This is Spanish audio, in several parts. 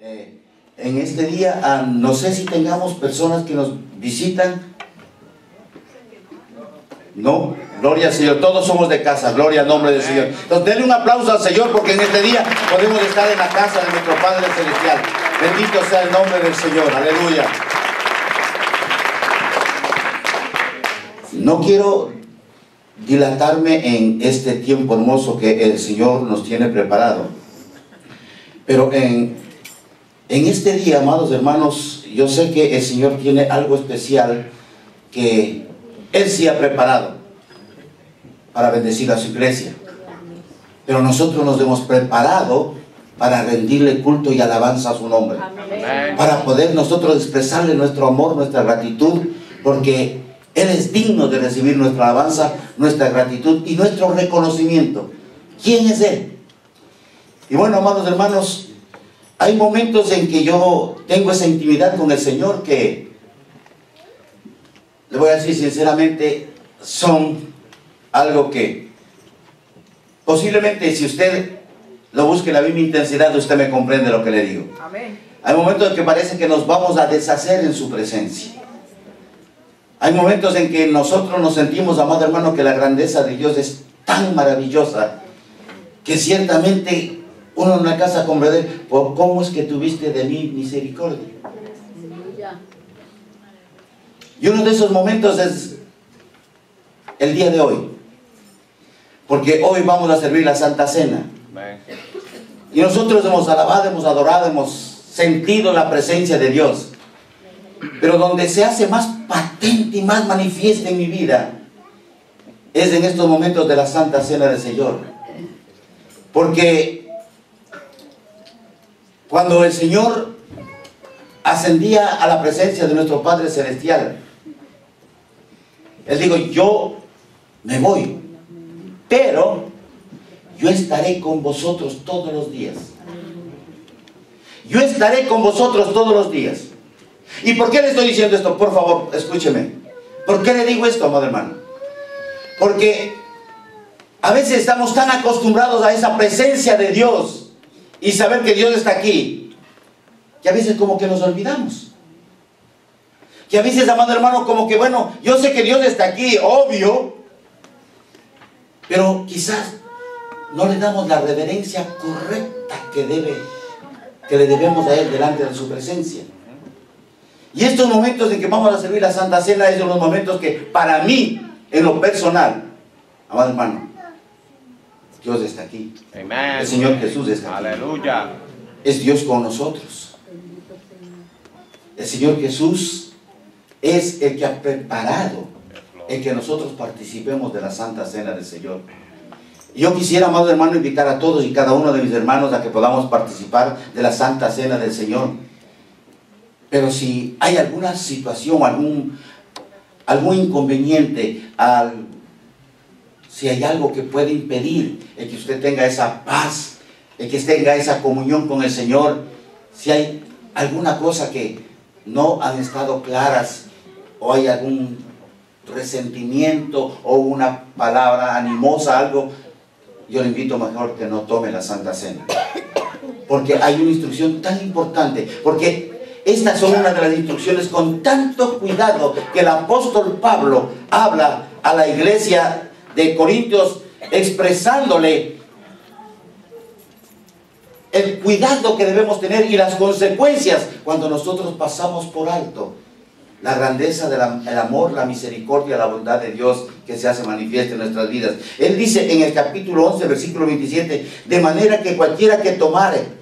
En este día, no sé si tengamos personas que nos visitan. No, gloria al Señor, todos somos de casa, gloria al nombre del Señor. Entonces denle un aplauso al Señor, porque en este día podemos estar en la casa de nuestro Padre Celestial. Bendito sea el nombre del Señor, aleluya. No quiero dilatarme en este tiempo hermoso que el Señor nos tiene preparado, pero en este día, amados hermanos, yo sé que el Señor tiene algo especial que Él sí ha preparado para bendecir a su iglesia, pero nosotros nos hemos preparado para rendirle culto y alabanza a su nombre. Amén. Para poder nosotros expresarle nuestro amor, nuestra gratitud, porque Él es digno de recibir nuestra alabanza, nuestra gratitud y nuestro reconocimiento. ¿Quién es Él? Y bueno, amados hermanos, hay momentos en que yo tengo esa intimidad con el Señor que, le voy a decir sinceramente, son algo que posiblemente si usted lo busque en la misma intensidad, usted me comprende lo que le digo. Amén. Hay momentos en que parece que nos vamos a deshacer en su presencia. Hay momentos en que nosotros nos sentimos, amado hermano, que la grandeza de Dios es tan maravillosa que ciertamente uno no alcanza a comprender por cómo es que tuviste de mí misericordia. Y uno de esos momentos es el día de hoy, porque hoy vamos a servir la Santa Cena. Y nosotros hemos alabado, hemos adorado, hemos sentido la presencia de Dios. Pero donde se hace más patente y más manifiesta en mi vida es en estos momentos de la Santa Cena del Señor. Porque cuando el Señor ascendía a la presencia de nuestro Padre Celestial, Él dijo: yo me voy, pero yo estaré con vosotros todos los días. Yo estaré con vosotros todos los días. ¿Y por qué le estoy diciendo esto? Por favor, escúcheme. ¿Por qué le digo esto, amado hermano? Porque a veces estamos tan acostumbrados a esa presencia de Dios y saber que Dios está aquí, que a veces como que nos olvidamos. Que a veces, amado hermano, como que bueno, yo sé que Dios está aquí, obvio, pero quizás no le damos la reverencia correcta que le debemos a Él delante de su presencia. Y estos momentos en que vamos a servir la Santa Cena es de los momentos que para mí, en lo personal, amado hermano, Dios está aquí. Amén. El Señor Jesús está aquí. Aleluya. Es Dios con nosotros. El Señor Jesús es el que ha preparado el que nosotros participemos de la Santa Cena del Señor. Y yo quisiera, amado hermano, invitar a todos y cada uno de mis hermanos a que podamos participar de la Santa Cena del Señor. Pero si hay alguna situación, algún inconveniente, si hay algo que puede impedir el que usted tenga esa paz, el que tenga esa comunión con el Señor, si hay alguna cosa que no han estado claras, o hay algún resentimiento o una palabra animosa, algo, yo le invito mejor que no tome la Santa Cena, porque hay una instrucción tan importante, porque estas son una de las instrucciones con tanto cuidado que el apóstol Pablo habla a la iglesia de Corintios, expresándole el cuidado que debemos tener y las consecuencias cuando nosotros pasamos por alto la grandeza del amor, la misericordia, la bondad de Dios que se hace manifiesta en nuestras vidas. Él dice en el capítulo 11, versículo 27, de manera que cualquiera que tomare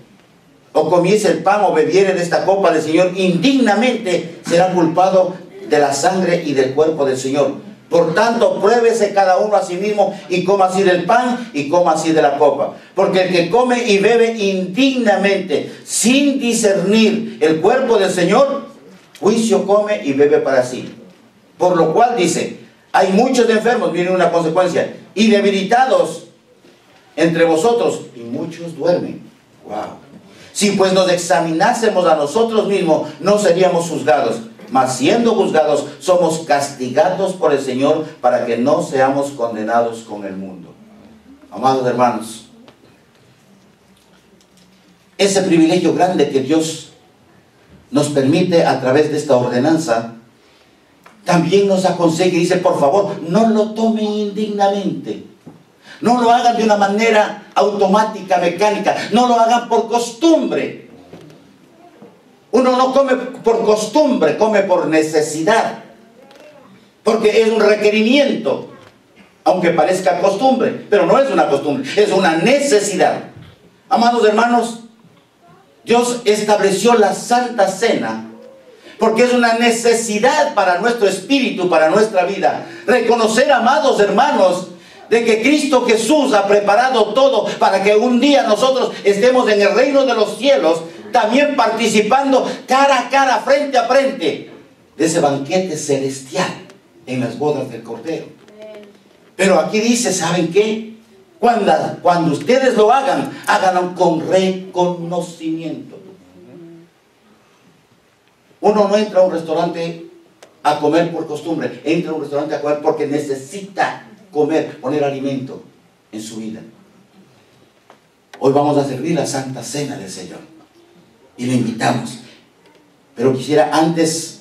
o comiese el pan o bebiere de esta copa del Señor indignamente será culpado de la sangre y del cuerpo del Señor. Por tanto, pruébese cada uno a sí mismo y coma así del pan y coma así de la copa. Porque el que come y bebe indignamente, sin discernir el cuerpo del Señor, juicio come y bebe para sí. Por lo cual dice, hay muchos enfermos, viene una consecuencia, y debilitados entre vosotros, y muchos duermen. Wow. Si pues nos examinásemos a nosotros mismos, no seríamos juzgados. Mas siendo juzgados, somos castigados por el Señor para que no seamos condenados con el mundo. Amados hermanos, ese privilegio grande que Dios nos permite a través de esta ordenanza, también nos aconseja y dice, por favor, no lo tomen indignamente. No lo hagan de una manera automática, mecánica. No lo hagan por costumbre. Uno no come por costumbre, come por necesidad. Porque es un requerimiento, aunque parezca costumbre, pero no es una costumbre, es una necesidad. Amados hermanos, Dios estableció la Santa Cena porque es una necesidad para nuestro espíritu, para nuestra vida. Reconocer, amados hermanos, de que Cristo Jesús ha preparado todo para que un día nosotros estemos en el reino de los cielos, también participando cara a cara, frente a frente, de ese banquete celestial en las bodas del Cordero. Pero aquí dice, ¿saben qué? Cuando ustedes lo hagan, háganlo con reconocimiento. Uno no entra a un restaurante a comer por costumbre, entra a un restaurante a comer porque necesita comer, poner alimento en su vida. Hoy vamos a servir la Santa Cena del Señor y le invitamos. Pero quisiera antes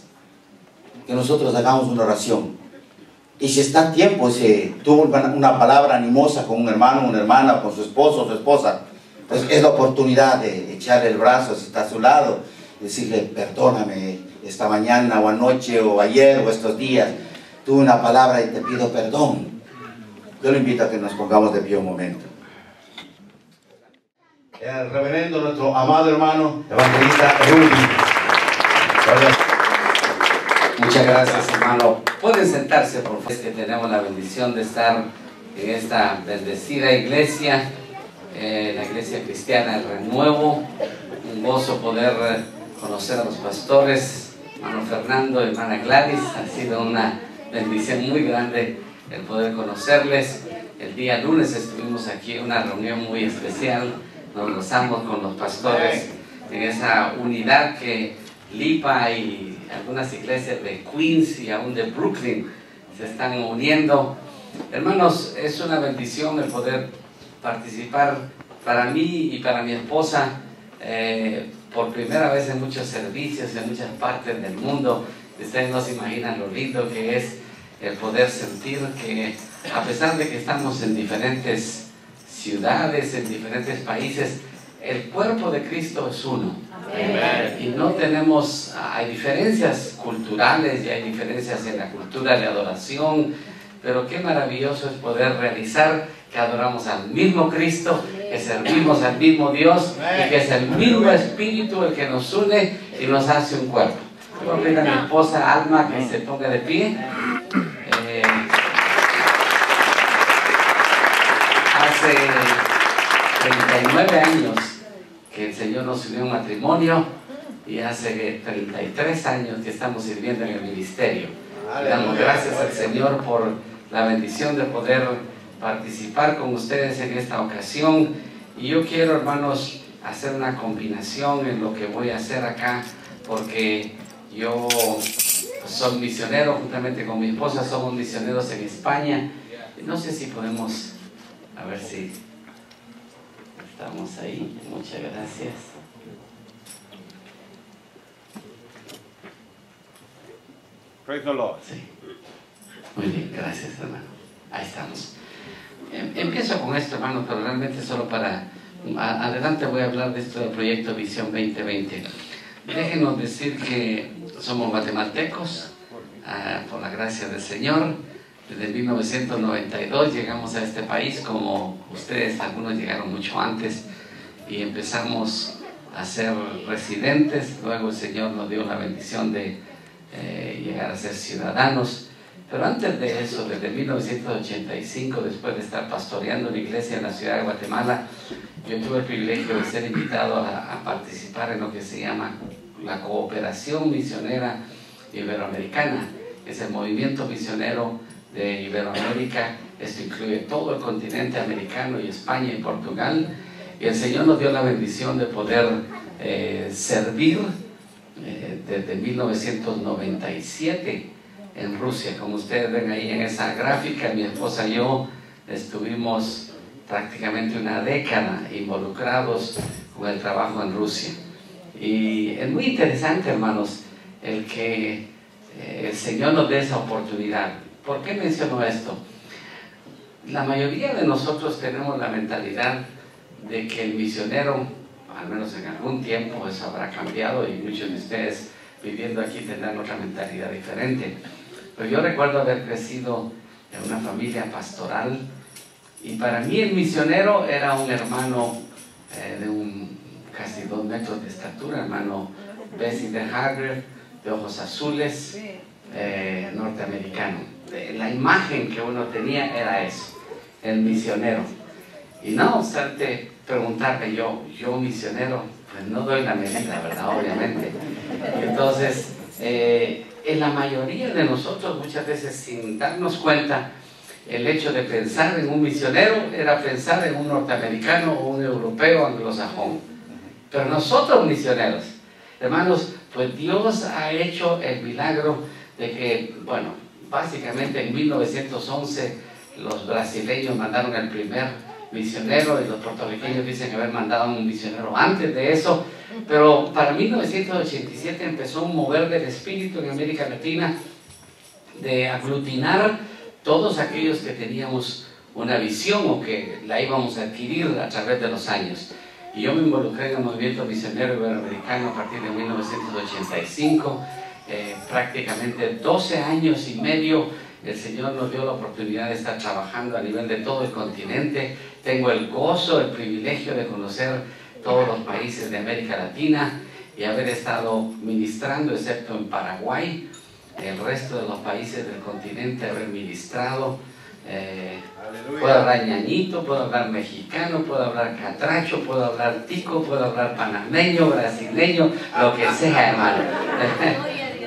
que nosotros hagamos una oración. Y si está a tiempo, si tuvo una palabra animosa con un hermano, una hermana, con su esposo o su esposa, pues es la oportunidad de echarle el brazo si está a su lado, decirle, perdóname, esta mañana o anoche o ayer o estos días tuve una palabra y te pido perdón. Yo le invito a que nos pongamos de pie un momento. El reverendo, nuestro amado hermano, evangelista Rudy. Muchas gracias, hermano. Pueden sentarse, por favor. Es que tenemos la bendición de estar en esta bendecida iglesia, la iglesia cristiana El Renuevo. Un gozo poder conocer a los pastores, hermano Fernando, hermana Gladys. Ha sido una bendición muy grande el poder conocerles. El día lunes estuvimos aquí en una reunión muy especial. Nos gozamos con los pastores en esa unidad que Lipa y algunas iglesias de Queens y aún de Brooklyn se están uniendo. Hermanos, es una bendición el poder participar para mí y para mi esposa por primera vez en muchos servicios en muchas partes del mundo. Ustedes no se imaginan lo lindo que es el poder sentir que a pesar de que estamos en diferentes ciudades, en diferentes países, el cuerpo de Cristo es uno. Amén. Y no tenemos, hay diferencias culturales y hay diferencias en la cultura de adoración, pero qué maravilloso es poder realizar que adoramos al mismo Cristo, que servimos al mismo Dios y que es el mismo Espíritu el que nos une y nos hace un cuerpo. Voy a pedir a mi esposa Alma que se ponga de pie. Hace 39 años que el Señor nos unió en matrimonio y hace 33 años que estamos sirviendo en el ministerio. Le damos gracias al Señor por la bendición de poder participar con ustedes en esta ocasión. Y yo quiero, hermanos, hacer una combinación en lo que voy a hacer acá, porque yo soy misionero, juntamente con mi esposa somos misioneros en España. No sé si podemos, a ver si estamos ahí. Muchas gracias. Praise the Lord. Sí. Muy bien, gracias, hermano. Ahí estamos. Empiezo con esto, hermano, pero realmente solo para... Adelante voy a hablar de esto del proyecto Visión 2020. Déjenos decir que somos guatemaltecos, por la gracia del Señor. Desde 1992 llegamos a este país, como ustedes, algunos llegaron mucho antes, y empezamos a ser residentes. Luego el Señor nos dio la bendición de llegar a ser ciudadanos. Pero antes de eso, desde 1985, después de estar pastoreando una iglesia en la ciudad de Guatemala, yo tuve el privilegio de ser invitado a participar en lo que se llama la Cooperación Misionera Iberoamericana. Es el movimiento misionero de Iberoamérica. Esto incluye todo el continente americano y España y Portugal. Y el Señor nos dio la bendición de poder servir desde 1997 en Rusia. Como ustedes ven ahí en esa gráfica, mi esposa y yo estuvimos prácticamente una década involucrados con el trabajo en Rusia. Y es muy interesante, hermanos, el que el Señor nos dé esa oportunidad. ¿Por qué menciono esto? La mayoría de nosotros tenemos la mentalidad de que el misionero, al menos en algún tiempo eso habrá cambiado, y muchos de ustedes viviendo aquí tendrán otra mentalidad diferente. Pero yo recuerdo haber crecido en una familia pastoral, y para mí el misionero era un hermano de casi 2 metros de estatura, hermano Bessie de Harger, de ojos azules, norteamericano. La imagen que uno tenía era eso, el misionero. Y no obstante preguntarme yo misionero, pues no doy la medida, ¿verdad? Obviamente. Entonces, en la mayoría de nosotros, muchas veces sin darnos cuenta, el hecho de pensar en un misionero era pensar en un norteamericano o un europeo anglosajón. Pero nosotros misioneros, hermanos, pues Dios ha hecho el milagro de que, bueno, básicamente en 1911 los brasileños mandaron el primer misionero, y los puertorriqueños dicen haber mandado un misionero antes de eso, pero para 1987 empezó un mover del espíritu en América Latina de aglutinar todos aquellos que teníamos una visión o que la íbamos a adquirir a través de los años. Y yo me involucré en el movimiento misionero iberoamericano a partir de 1985, prácticamente 12 años y medio. El Señor nos dio la oportunidad de estar trabajando a nivel de todo el continente. Tengo el gozo, el privilegio de conocer todos los países de América Latina y haber estado ministrando, excepto en Paraguay. El resto de los países del continente haber ministrado. Puedo hablar ñañito, puedo hablar mexicano, puedo hablar catracho, puedo hablar tico, puedo hablar panameño, brasileño, lo que sea, hermano.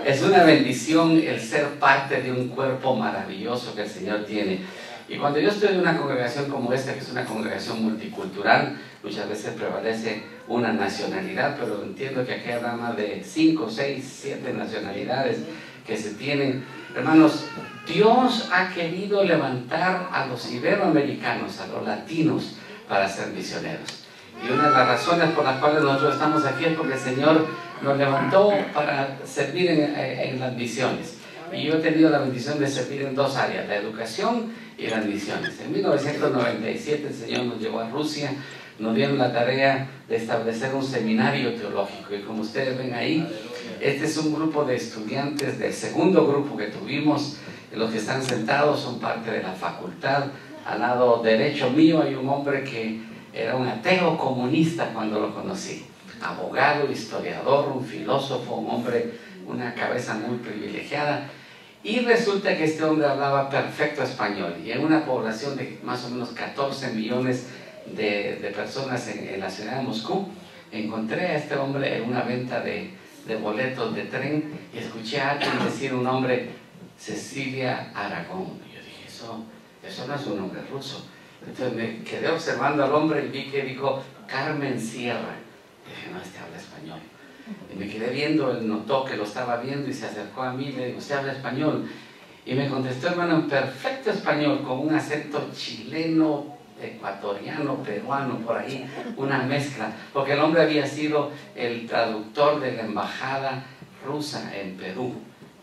Es una bendición el ser parte de un cuerpo maravilloso que el Señor tiene. Y cuando yo estoy en una congregación como esta, que es una congregación multicultural, muchas veces prevalece una nacionalidad, pero entiendo que aquí habrá más de 5, 6, 7 nacionalidades que se tienen. Hermanos, Dios ha querido levantar a los iberoamericanos, a los latinos, para ser misioneros. Y una de las razones por las cuales nosotros estamos aquí es porque el Señor nos levantó para servir en las misiones. Y yo he tenido la bendición de servir en 2 áreas, la educación y las misiones. En 1997 el Señor nos llevó a Rusia, nos dieron la tarea de establecer un seminario teológico. Y como ustedes ven ahí, este es un grupo de estudiantes del segundo grupo que tuvimos. Los que están sentados son parte de la facultad. Al lado derecho mío hay un hombre que era un ateo comunista cuando lo conocí. Abogado, historiador, un filósofo, un hombre, una cabeza muy privilegiada. Y resulta que este hombre hablaba perfecto español. Y en una población de más o menos 14 millones de personas en la ciudad de Moscú, encontré a este hombre en una venta de boletos de tren y escuché a alguien decir un nombre, Cecilia Aragón. Y yo dije, eso no es un nombre ruso. Entonces me quedé observando al hombre y vi que dijo Carmen Sierra. Y dije, no, este habla español. Y me quedé viendo, él notó que lo estaba viendo y se acercó a mí y le dijo, ¿usted habla español? Y me contestó, hermano, en perfecto español, con un acento chileno, ecuatoriano, peruano, por ahí, una mezcla, porque el hombre había sido el traductor de la embajada rusa en Perú,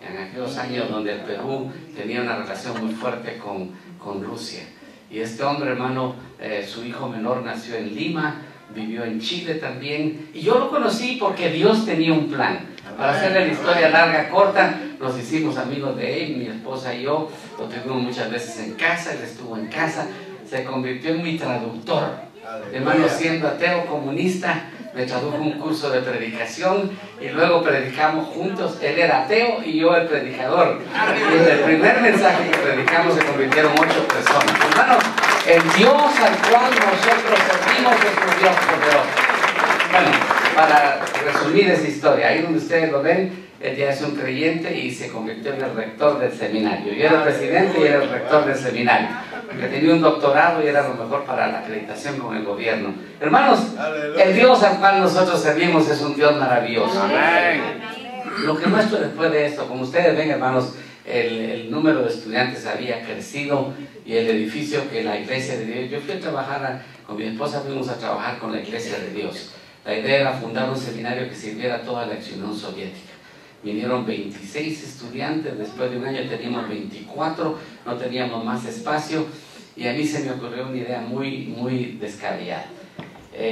en aquellos años donde el Perú tenía una relación muy fuerte con Rusia. Y este hombre, hermano, su hijo menor nació en Lima, vivió en Chile también, y yo lo conocí porque Dios tenía un plan. Para hacerle la historia larga, corta, nos hicimos amigos de él, mi esposa y yo, lo tuvimos muchas veces en casa, él estuvo en casa, se convirtió en mi traductor. Hermano, siendo ateo comunista, me tradujo un curso de predicación y luego predicamos juntos. Él era ateo y yo el predicador. Y en el primer mensaje que predicamos se convirtieron 8 personas. Hermano, el Dios al cual nosotros servimos es un Dios poderoso. Bueno, para resumir esa historia, ahí donde ustedes lo ven, él ya es un creyente y se convirtió en el rector del seminario. Yo era el presidente y era el rector del seminario, porque tenía un doctorado y era lo mejor para la acreditación con el gobierno. Hermanos, el Dios al cual nosotros servimos es un Dios maravilloso. Amén. Lo que muestro después de esto, como ustedes ven, hermanos, el número de estudiantes había crecido y el edificio que la Iglesia de Dios, yo fui a trabajar con mi esposa, fuimos a trabajar con la Iglesia de Dios. La idea era fundar un seminario que sirviera a toda la ex-Unión Soviética. Vinieron 26 estudiantes, después de un año teníamos 24, no teníamos más espacio, y a mí se me ocurrió una idea muy descabellada.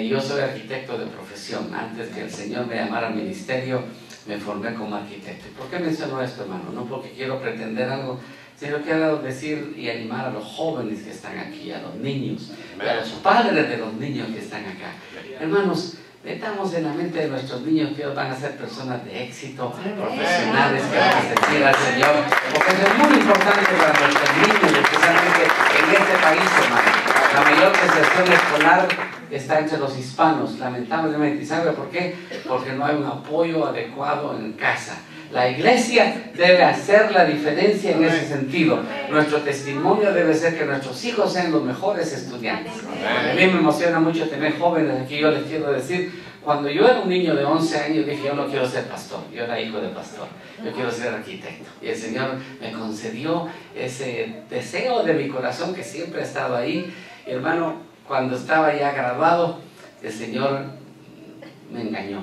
Yo soy arquitecto de profesión. Antes que el Señor me llamara al ministerio, me formé como arquitecto. ¿Por qué menciono esto, hermano? No porque quiero pretender algo, sino quiero decir y animar a los jóvenes que están aquí, a los niños, a los padres de los niños que están acá. Hermanos, metamos en la mente de nuestros niños que ellos van a ser personas de éxito, profesionales, que van a servir al Señor, porque eso es muy importante para nuestros niños, especialmente en este país, hermano. La mayor deserción escolar está entre los hispanos, lamentablemente. ¿Y sabe por qué? Porque no hay un apoyo adecuado en casa. La iglesia debe hacer la diferencia en ese sentido. Nuestro testimonio debe ser que nuestros hijos sean los mejores estudiantes. A mí me emociona mucho tener jóvenes aquí. Yo les quiero decir, cuando yo era un niño de 11 años, dije, yo no quiero ser pastor. Yo era hijo de pastor. Yo quiero ser arquitecto. Y el Señor me concedió ese deseo de mi corazón que siempre ha estado ahí. Y hermano, cuando estaba ya graduado, el Señor me engañó.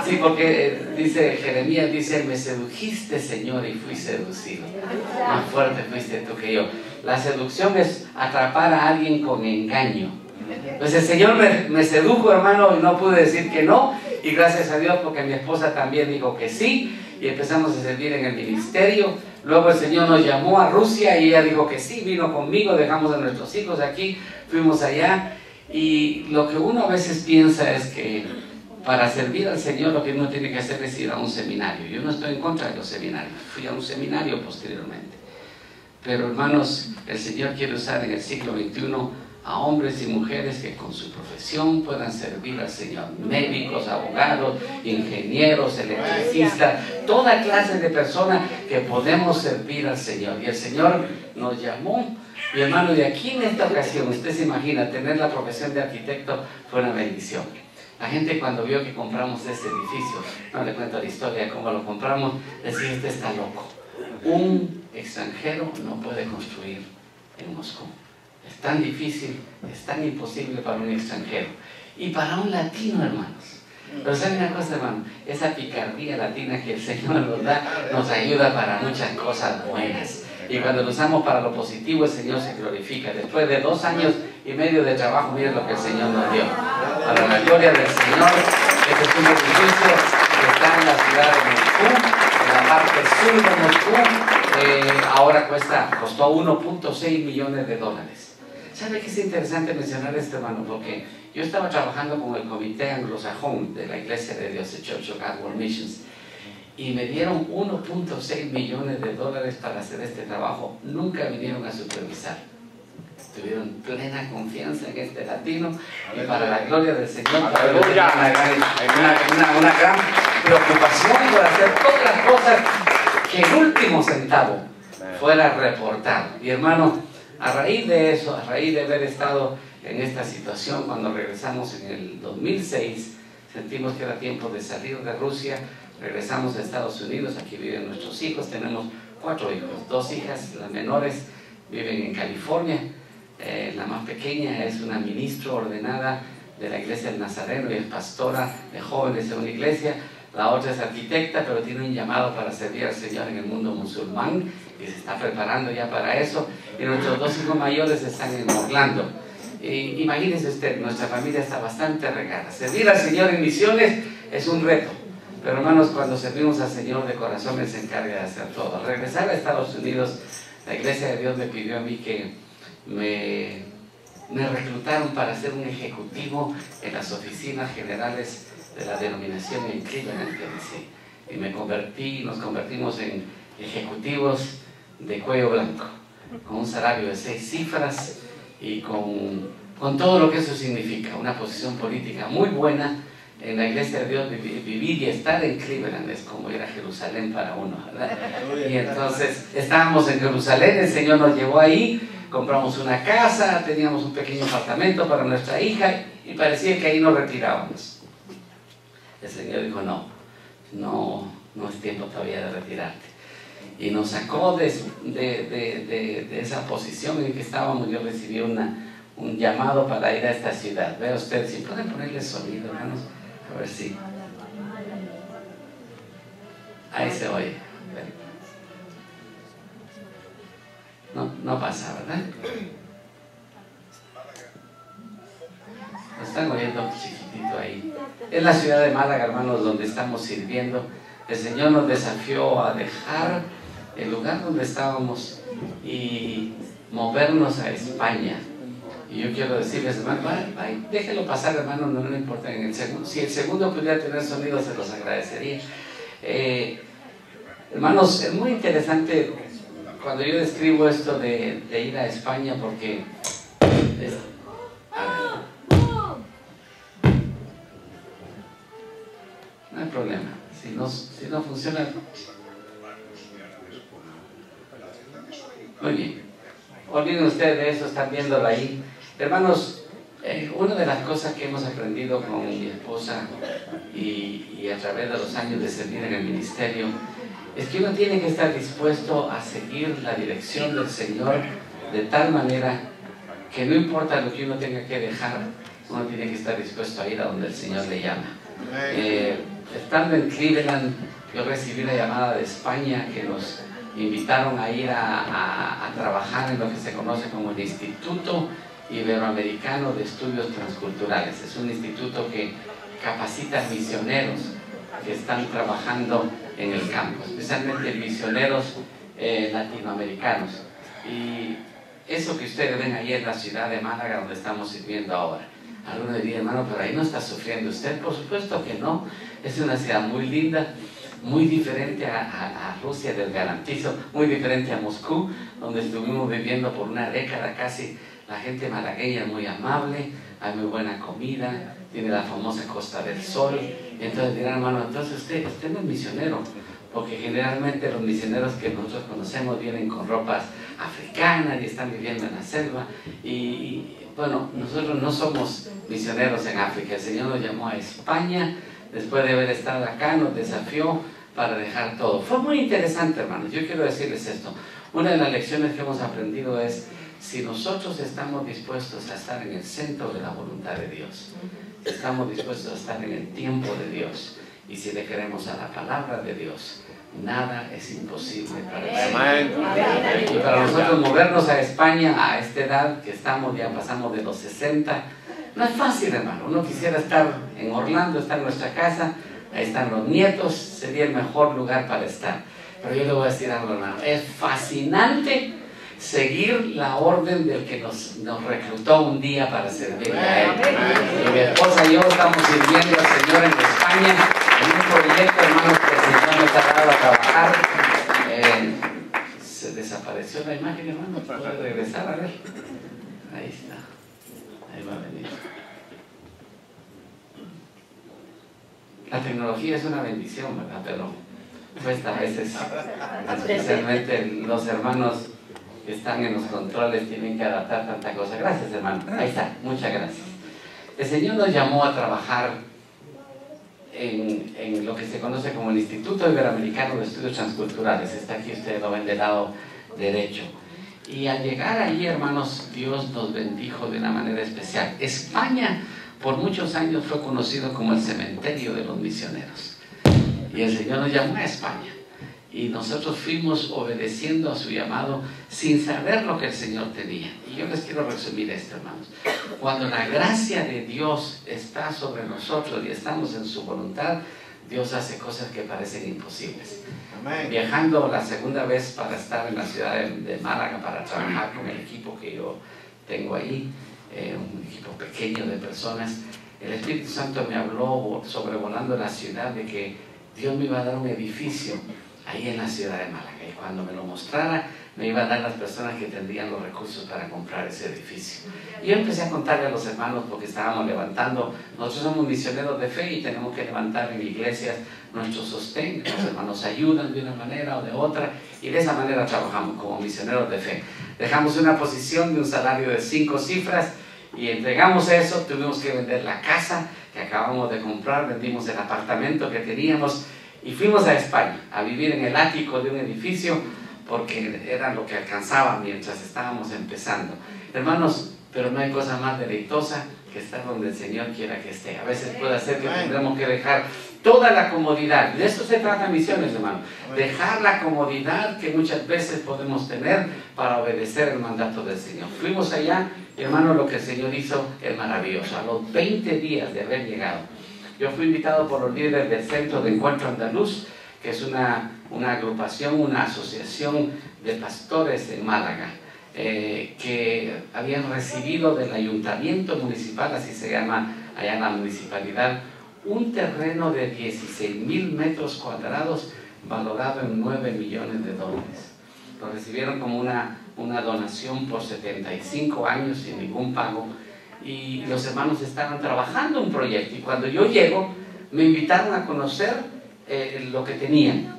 Sí, porque dice Jeremías, dice, me sedujiste, Señor, y fui seducido. Más fuerte fuiste tú que yo. La seducción es atrapar a alguien con engaño. Pues el Señor me sedujo, hermano, y no pude decir que no. Y gracias a Dios, porque mi esposa también dijo que sí. Y empezamos a servir en el ministerio. Luego el Señor nos llamó a Rusia y ella dijo que sí, vino conmigo, dejamos a nuestros hijos aquí, fuimos allá. Y lo que uno a veces piensa es que para servir al Señor lo que uno tiene que hacer es ir a un seminario. Yo no estoy en contra de los seminarios, fui a un seminario posteriormente. Pero hermanos, el Señor quiere usar en el siglo XXI a hombres y mujeres que con su profesión puedan servir al Señor. Médicos, abogados, ingenieros, electricistas, toda clase de personas que podemos servir al Señor. Y el Señor nos llamó. Y hermano, de aquí en esta ocasión, usted se imagina, tener la profesión de arquitecto fue una bendición. La gente cuando vio que compramos este edificio, no le cuento la historia de cómo lo compramos, decía, este está loco. Un extranjero no puede construir en Moscú. Es tan difícil, es tan imposible para un extranjero. Y para un latino, hermanos. Pero ¿saben una cosa, hermano? Esa picardía latina que el Señor nos da, nos ayuda para muchas cosas buenas. Y cuando lo usamos para lo positivo, el Señor se glorifica. Después de 2 años y medio de trabajo, miren lo que el Señor nos dio. Para la gloria del Señor, este es un edificio que está en la ciudad de Moscú, en la parte sur de Moscú. Ahora costó 1.6 millones de dólares. ¿Sabe qué es interesante mencionar esto, hermano? Porque yo estaba trabajando con el comité anglosajón de la Iglesia de Dios, el Church of God World Missions, y me dieron 1.6 millones de dólares para hacer este trabajo. Nunca vinieron a supervisar. Tuvieron plena confianza en este latino, y para la gloria del Señor, una gran preocupación por hacer todas las cosas que el último centavo fuera reportado. Y hermano, a raíz de eso, a raíz de haber estado en esta situación, cuando regresamos en el 2006, sentimos que era tiempo de salir de Rusia. Regresamos a Estados Unidos, aquí viven nuestros hijos, tenemos 4 hijos, 2 hijas, las menores viven en California, la más pequeña es una ministra ordenada de la Iglesia del Nazareno y es pastora de jóvenes en una iglesia. La otra es arquitecta, pero tiene un llamado para servir al Señor en el mundo musulmán y se está preparando ya para eso. Y nuestros 2 hijos mayores están en Orlando. Imagínense usted, nuestra familia está bastante regada. Servir al Señor en misiones es un reto, pero hermanos, cuando servimos al Señor de corazón, Él se encarga de hacer todo. Al regresar a Estados Unidos, la Iglesia de Dios me pidió a mí que me reclutaron para ser un ejecutivo en las oficinas generales de la denominación en Cleveland, Tennessee. Y nos convertimos en ejecutivos de cuello blanco, con un salario de 6 cifras y con todo lo que eso significa, una posición política muy buena. En la Iglesia de Dios vivir y estar en Cleveland es como ir a Jerusalén para uno, ¿verdad? Y entonces estábamos en Jerusalén, el Señor nos llevó ahí, compramos una casa, teníamos un pequeño apartamento para nuestra hija y parecía que ahí nos retirábamos. El Señor dijo, no es tiempo todavía de retirarte. Y nos sacó de esa posición en que estábamos. Yo recibí una un llamado para ir a esta ciudad. Vea usted, si pueden ponerle sonido, hermanos, a ver si. Ahí se oye. No pasa, ¿verdad? Lo están oyendo chiquitito ahí. Es la ciudad de Málaga, hermanos, donde estamos sirviendo. El Señor nos desafió a dejar el lugar donde estábamos y movernos a España. Y yo quiero decirles, hermano, déjenlo pasar, hermano, no importa en el segundo. Si el segundo pudiera tener sonido, se los agradecería. Hermanos, es muy interesante cuando yo describo esto de ir a España, porque no hay problema. Si no funciona, muy bien. Olviden ustedes de eso, están viéndolo ahí. Hermanos, una de las cosas que hemos aprendido con mi esposa y a través de los años de servir en el ministerio es que uno tiene que estar dispuesto a seguir la dirección del Señor de tal manera que no importa lo que uno tenga que dejar, uno tiene que estar dispuesto a ir a donde el Señor le llama. Estando en Cleveland, yo recibí la llamada de España que nos invitaron a ir a trabajar en lo que se conoce como el Instituto Iberoamericano de Estudios Transculturales. Es un instituto que capacita misioneros que están trabajando en el campo, especialmente misioneros latinoamericanos. Y eso que ustedes ven ahí es la ciudad de Málaga, donde estamos sirviendo ahora. Algunos dirían, hermano, pero ahí no está sufriendo usted. Por supuesto que no. Es una ciudad muy linda, muy diferente a Rusia, les garantizo, muy diferente a Moscú, donde estuvimos viviendo por una década casi. La gente malagueña es muy amable, hay muy buena comida, tiene la famosa Costa del Sol. Entonces dirán, hermano, entonces usted no es misionero, porque generalmente los misioneros que nosotros conocemos vienen con ropas africanas y están viviendo en la selva. Y bueno, nosotros no somos misioneros en África. El Señor nos llamó a España, después de haber estado acá, nos desafió para dejar todo. Fue muy interesante, hermanos. Yo quiero decirles esto. Una de las lecciones que hemos aprendido es, si nosotros estamos dispuestos a estar en el centro de la voluntad de Dios, estamos dispuestos a estar en el tiempo de Dios, y si le queremos a la palabra de Dios, nada es imposible para el Señor. Y para nosotros movernos a España a esta edad que estamos, ya pasamos de los 60, no es fácil, hermano. Uno quisiera estar en Orlando, estar en nuestra casa, ahí están los nietos, sería el mejor lugar para estar. Pero yo le voy a decir algo, hermano, es fascinante seguir la orden del que nos reclutó un día para servirle a Él. Y mi esposa y yo estamos sirviendo al Señor en España, en un proyecto, hermanos, que el Señor nos ha dado a trabajar. Se desapareció la imagen, hermano. ¿Puede regresar a ver? Ahí está. Ahí va a venir. La tecnología es una bendición, ¿verdad? Pero cuesta a veces, especialmente los hermanos que están en los controles tienen que adaptar tanta cosa. Gracias, hermano. Ahí está. Muchas gracias. El Señor nos llamó a trabajar en lo que se conoce como el Instituto Iberoamericano de Estudios Transculturales. Está aquí, ustedes lo ven del lado derecho. Y al llegar allí, hermanos, Dios nos bendijo de una manera especial. España por muchos años fue conocido como el cementerio de los misioneros. Y el Señor nos llamó a España. Y nosotros fuimos obedeciendo a su llamado sin saber lo que el Señor tenía. Y yo les quiero resumir esto, hermanos. Cuando la gracia de Dios está sobre nosotros y estamos en su voluntad, Dios hace cosas que parecen imposibles. Amén. Viajando la segunda vez para estar en la ciudad de Málaga para trabajar con el equipo que yo tengo ahí, un equipo pequeño de personas, el Espíritu Santo me habló sobrevolando la ciudad de que Dios me iba a dar un edificio ahí en la ciudad de Málaga, y cuando me lo mostrara me iba a dar las personas que tendrían los recursos para comprar ese edificio. Y yo empecé a contarle a los hermanos, porque estábamos levantando, nosotros somos misioneros de fe y tenemos que levantar en iglesias nuestro sostén. Los hermanos ayudan de una manera o de otra, y de esa manera trabajamos como misioneros de fe. Dejamos una posición de un salario de 5 cifras y entregamos eso. Tuvimos que vender la casa que acabamos de comprar, vendimos el apartamento que teníamos y fuimos a España a vivir en el ático de un edificio, porque era lo que alcanzaba mientras estábamos empezando. Hermanos, pero no hay cosa más deleitosa que estar donde el Señor quiera que esté. A veces puede ser que tendremos que dejar toda la comodidad. De eso se trata misiones, hermano. Dejar la comodidad que muchas veces podemos tener para obedecer el mandato del Señor. Fuimos allá, y hermano, lo que el Señor hizo es maravilloso. A los 20 días de haber llegado, yo fui invitado por los líderes del Centro de Encuentro Andaluz, que es una agrupación, una asociación de pastores en Málaga, que habían recibido del ayuntamiento municipal, así se llama allá en la municipalidad, un terreno de 16.000 metros cuadrados valorado en 9 millones de dólares. Lo recibieron como una donación por 75 años sin ningún pago, y los hermanos estaban trabajando un proyecto, y cuando yo llego me invitaron a conocer lo que tenían,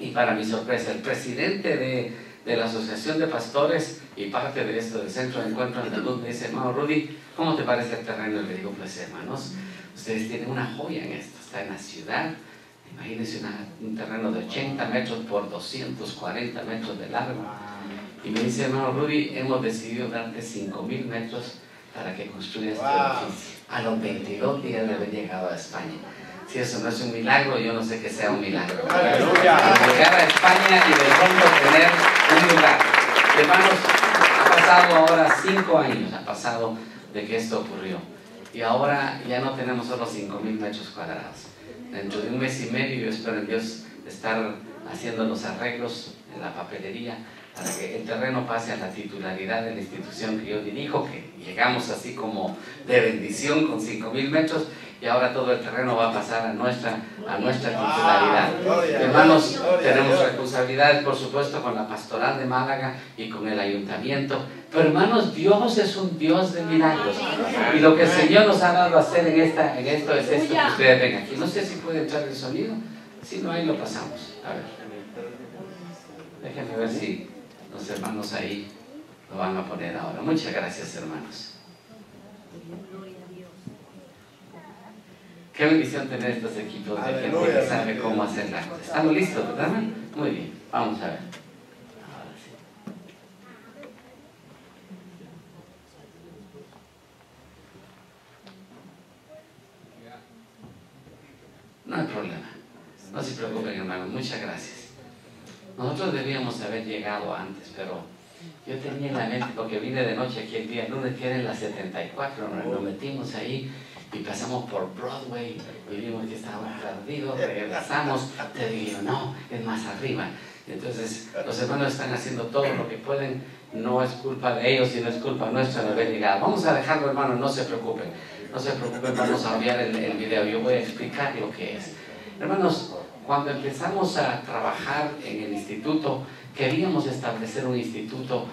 y para mi sorpresa el presidente de la Asociación de Pastores y parte de esto del Centro de Encuentro Andaluz me dice: hermano Rudy, ¿cómo te parece el terreno? Y le digo: pues hermanos, ustedes tienen una joya en esto, está en la ciudad. Imagínense un terreno de 80 metros por 240 metros de largo. Y me dice: hermano Rudy, hemos decidido darte 5.000 metros para que construyas tu edificio. A los 22 días de haber llegado a España. Si eso no es un milagro, yo no sé qué sea un milagro. ¡Aleluya! Llegar a España y de pronto tener un lugar. Hermanos, ha pasado ahora 5 años, ha pasado de que esto ocurrió. Y ahora ya no tenemos solo 5.000 metros cuadrados. Dentro de un mes y medio yo espero en Dios estar haciendo los arreglos en la papelería para que el terreno pase a la titularidad de la institución que yo dirijo, que llegamos así como de bendición con 5.000 metros, y ahora todo el terreno va a pasar a nuestra titularidad. Hermanos, tenemos responsabilidades, por supuesto, con la pastoral de Málaga y con el ayuntamiento, pero hermanos, Dios es un Dios de milagros, y lo que el Señor nos ha dado a hacer en esto es esto que ustedes ven aquí. No sé si puede entrar el sonido, si no, ahí lo pasamos. A ver, déjenme ver si los hermanos ahí lo van a poner ahora. Muchas gracias, hermanos. Qué bendición tener estos equipos de gente que sabe cómo hacer las cosas. ¿Estamos listos, verdad? Muy bien, vamos a ver. Ahora sí. No hay problema. No se preocupen, hermanos. Muchas gracias. Nosotros debíamos haber llegado antes, pero yo tenía en la mente, porque vine de noche aquí el día lunes, que era en la 74, nos metimos ahí y pasamos por Broadway y vimos que estábamos perdidos, regresamos, te digo, no, es más arriba. Entonces los hermanos están haciendo todo lo que pueden, no es culpa de ellos, sino es culpa nuestra de haber llegado. Vamos a dejarlo, hermanos, no se preocupen, vamos a enviar el video, yo voy a explicar lo que es. Hermanos, cuando empezamos a trabajar en el instituto, queríamos establecer un instituto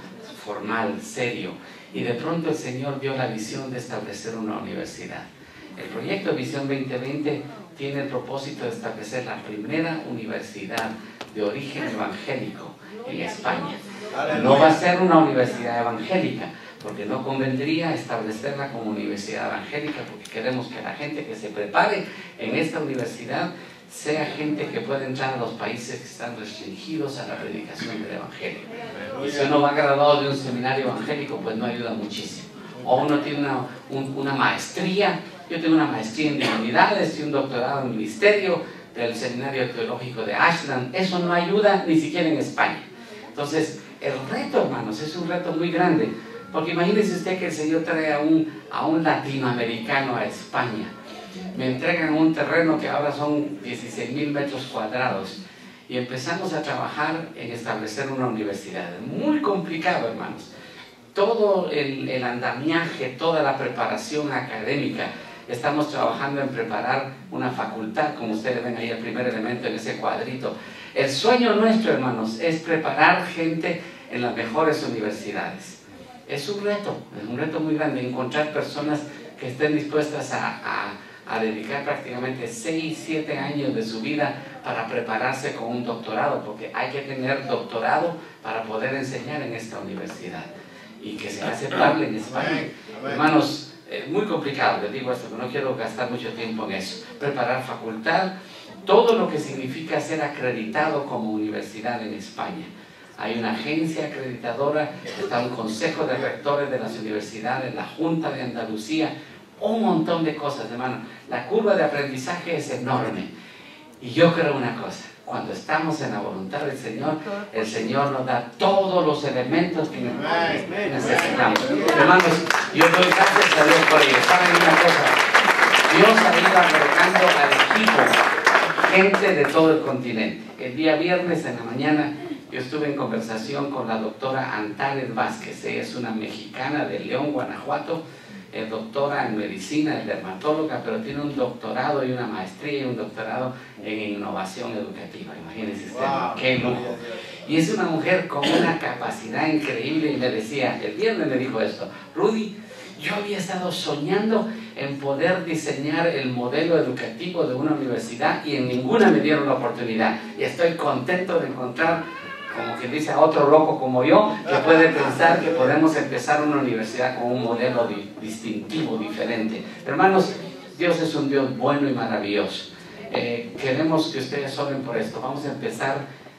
formal, serio, y de pronto el Señor dio la visión de establecer una universidad. El proyecto Visión 2020 tiene el propósito de establecer la primera universidad de origen evangélico en España. No va a ser una universidad evangélica, porque no convendría establecerla como universidad evangélica, porque queremos que la gente que se prepare en esta universidad sea gente que pueda entrar a los países que están restringidos a la predicación del Evangelio. Y si uno va graduado de un seminario evangélico, pues no ayuda muchísimo. O uno tiene una maestría, yo tengo una maestría en divinidades y un doctorado en ministerio del seminario teológico de Ashland, eso no ayuda ni siquiera en España. Entonces, el reto, hermanos, es un reto muy grande, porque imagínense usted que el Señor trae a un latinoamericano a España. Me entregan un terreno que ahora son 16.000 metros cuadrados y empezamos a trabajar en establecer una universidad. Muy complicado, hermanos. Todo el andamiaje, toda la preparación académica. Estamos trabajando en preparar una facultad, como ustedes ven ahí el primer elemento en ese cuadrito. El sueño nuestro, hermanos, es preparar gente en las mejores universidades. Es un reto muy grande, encontrar personas que estén dispuestas a dedicar prácticamente 6, 7 años de su vida para prepararse con un doctorado, porque hay que tener doctorado para poder enseñar en esta universidad y que sea aceptable en España. Hermanos, muy complicado, les digo esto, pero no quiero gastar mucho tiempo en eso. Preparar facultad, todo lo que significa ser acreditado como universidad en España. hay una agencia acreditadora, está un consejo de rectores de las universidades, la Junta de Andalucía, un montón de cosas, hermano. La curva de aprendizaje es enorme. Y yo creo una cosa, cuando estamos en la voluntad del Señor, el Señor nos da todos los elementos que necesitamos. Hermanos, yo doy gracias a Dios por ello. ¿Saben una cosa? Dios ha ido agregando al equipo gente de todo el continente. El día viernes en la mañana yo estuve en conversación con la doctora Antares Vázquez. Ella es una mexicana de León, Guanajuato, doctora en medicina, es dermatóloga, pero tiene un doctorado y una maestría y un doctorado en innovación educativa. Imagínense ustedes, qué lujo. Y es una mujer con una capacidad increíble y me decía, el viernes me dijo esto: Rudy, yo había estado soñando en poder diseñar el modelo educativo de una universidad y en ninguna me dieron la oportunidad. Y estoy contento de encontrar, como que dice, a otro loco como yo, que puede pensar que podemos empezar una universidad con un modelo distintivo, diferente. Hermanos, Dios es un Dios bueno y maravilloso. Queremos que ustedes oren por esto. Vamos a empezar